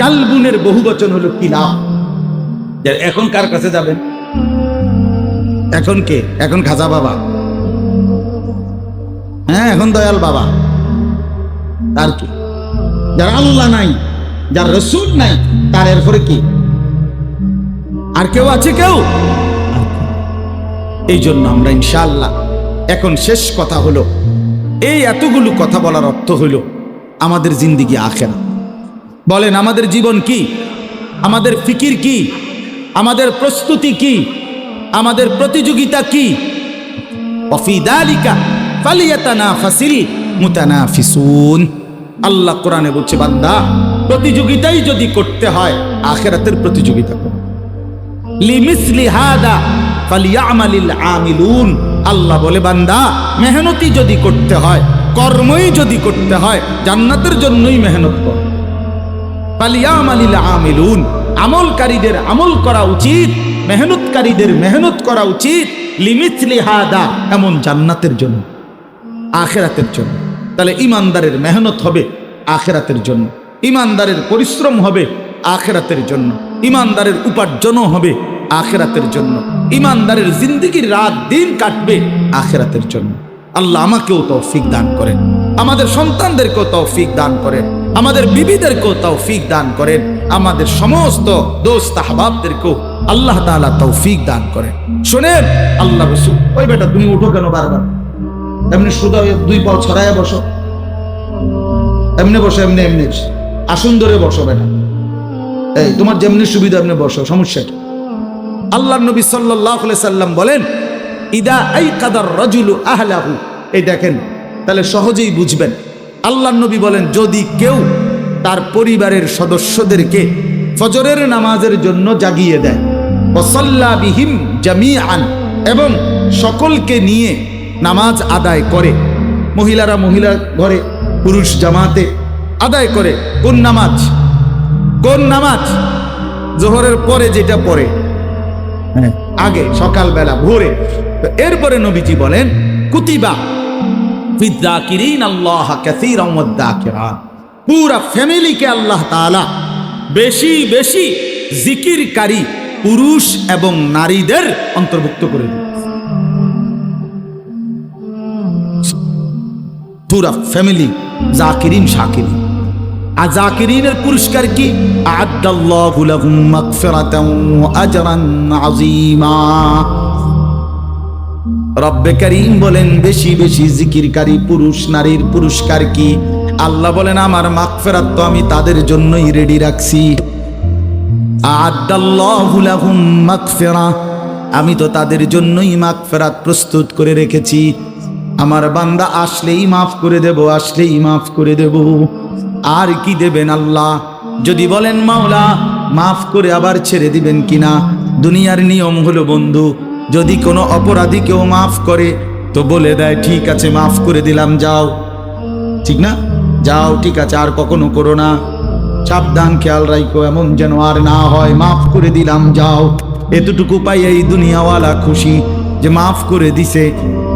কালবুনের বহুবচন হলো কিলাব। এখন কার কাছে যাবেন? এখন কে? এখন খাজা বাবা, হ্যাঁ এখন দয়াল বাবা। আর কি? যার আল্লাহ নাই, যার রাসূল নাই, তার এরপরে কি? আর কেউ আছে? কেউ? এই জন্য আমরা ইনশাআল্লাহ এখন শেষ কথা হলো, এই এতগুলো কথা বলার অর্থ হলো আমাদের জিন্দেগি আখিরাত। বলেন আমাদের জীবন কি? আমাদের ফিকির কি? আমাদের প্রস্তুতি কি? আমাদের প্রতিযোগিতা কি? ওয়াফি যালিকা ফালিয়াতানাফাসিল মুতানাফিসুন। আল্লাহ কোরআনে বলছে, বান্দা প্রতিযোগিতাই যদি করতে হয় আখিরাতের প্রতিযোগিতা করো। লিমিসলি হাদা ফালিয়ামালিল আমিলুন। আল্লাহ বলে, বান্দা মেহনতি যদি করতে হয়, কর্মই যদি করতে হয়, জান্নাতের জন্যই মেহনত কর। ফালিয়ামালিল আমিলুন, আমলকারীদের আমল করা উচিত, মেহনতকারীদের মেহনত করা উচিত। লিমিসলি হাদা, এমন জান্নাতের জন্য, আখিরাতের জন্য। তাহলে ইমানদারের মেহনত হবে আখিরাতের জন্য, ইমানদারের পরিশ্রম হবে আখিরাতের জন্য, ইমানদারের উপার্জনও হবে আখিরাতের জন্য, ইমানদারের জিন্দেগির রাত দিন কাটবে আখিরাতের জন্য। আল্লাহ আমাকেও তৌফিক দান করেন, আমাদের সন্তানদেরকেও তৌফিক দান করেন, আমাদের বিবিদেরকেও তৌফিক দান করেন, আমাদের সমস্ত দোস্ত আহবাবদেরকেও আল্লাহ তাআলা তৌফিক দান করেন। শোনেন, আল্লাহ রাসূল, ওই বেটা তুমি উঠো কেন বারবার? এমনি শুধু দুই পাও ছড়ায় বসো, এমনি বসো, এমনি এমনি আসুন ধরে বসো বেটা। এই তোমার যেমনি সুবিধা এমনি বসো, সমস্যা কি? আল্লাহর নবী সাল্লাল্লাহু আলাইহি সাল্লাম বলেন, ইদা আইকাদার রাজুলু আহলাহু। এই দেখেন, তাহলে সহজেই বুঝবেন। আল্লাহর নবী বলেন, যদি কেউ তার পরিবারের সদস্যদেরকে ফজরের নামাজের জন্য জাগিয়ে দেয়, ওয়াসাল্লা বিহিম জামিআন, এবং সকলকে নিয়ে নামাজ আদায় করে, মহিলারা মহিলা ঘরে, পুরুষ জামাতে আদায় করে। কোন নামাজ? কোন নামাজ? জোহরের পরে যেটা পড়ে, আগে সকালবেলা ভোরে। এরপরে নবীজি বলেন, কুতিবা ফিদ্দাকিরিন আল্লাহ কাসীরান ওয়াদ্দাকিরাত। পুরা ফ্যামিলিকে আল্লাহ তাআলা বেশি বেশি জিকিরকারী পুরুষ এবং নারীদের অন্তর্ভুক্ত করে দিয়েছে। পুরা ফ্যামিলি জাকিরিন শাকিরিন। আর জাকিরিনের পুরস্কার কি? আ'আদ্দাল্লাহু লাহুম মাগফিরাতান ওয়া আজরান আযীমা। রব্বে কারীম বলেন, বেশি বেশি জিকিরকারী পুরুষ নারীর পুরস্কার কি? আল্লাহ বলেন, আমার মাগফিরাত তো আমি তাদের জন্যই রেডি রাখছি। আ'আদ্দাল্লাহু লাহুম মাগফিরা, আমি তো তাদের জন্যই মাগফিরাত প্রস্তুত করে রেখেছি। আমার বান্দা আসলেই মাফ করে দেব, আসলেই মাফ করে দেব। আর কি দেবেন আল্লাহ? যদি বলেন মাওলা মাফ করে আবার ছেড়ে দিবেন কিনা? দুনিয়ার নিয়ম হলো বন্ধু, যদি কোনো অপরাধী কেউ মাফ করে তো বলে দেয়, ঠিক আছে মাফ করে দিলাম, যাও। ঠিক না? যাও, ঠিক আছে, আর কখনো করো না, সাবধান, খেয়াল রাখো, এমন যেন আর না হয়, মাফ করে দিলাম, যাও। এতটুকু পাই এই দুনিয়াওয়ালা খুশি। যে মাফ করে দিছে।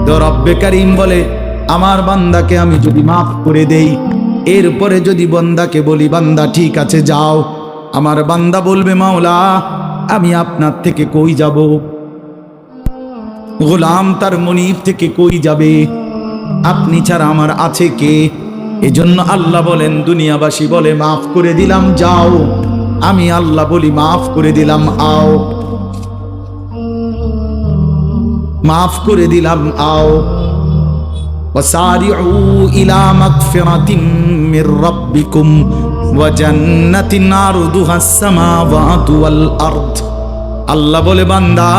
তো রব্বে কারীম বলে আমার বান্দাকে আমি যদি মাফ করে দেই, এরপরে যদি বান্দাকে বলি বান্দা ঠিক আছে যাও, আমার বান্দা বলবে মাওলা আমি আপনার থেকে কই যাব, গোলাম তার মনিব থেকে কই যাবে, আপনি ছাড়া আমার আছে কে? এজন্য আল্লাহ বলেন, দুনিয়াবাসী বলে মাফ করে দিলাম যাও, আমি আল্লাহ বলি মাফ করে দিলাম আও, মাফ করে দিলাম আও। ওয়াসারিউ ইলা মাগফিরাতিম মির রাব্বিকুম ওয়া জান্নাতিন আরদুহাস সামাওয়াতু ওয়াল আরদ। আল্লাহ বলে বান্দা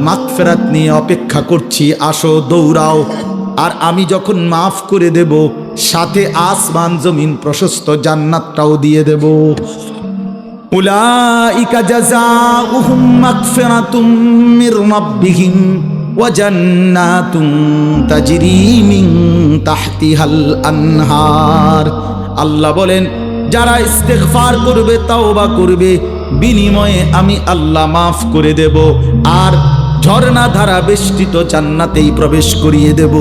মাগফিরাত নিয়ে অপেক্ষা করছি, আসো দৌড়াও। আর আমি যখন মাফ করে দেব, সাথে আসমান জমিন প্রশস্ত জান্নাতটাও দিয়ে দেব। উলাইকা জাযাউহুম মাগফিরাতুম মির রাব্বিহিম ওয়া জান্নাতুন তাজরি মিন তাহতিহাল আনহার। আল্লাহ বলেন যারা ইস্তেগফার করবে, তাওবা করবে, বিনিময়ে আমি আল্লাহ মাফ করে দেব আর ঝর্ণা ধারা বেষ্টিত জান্নাতেই প্রবেশ করিয়ে দেব।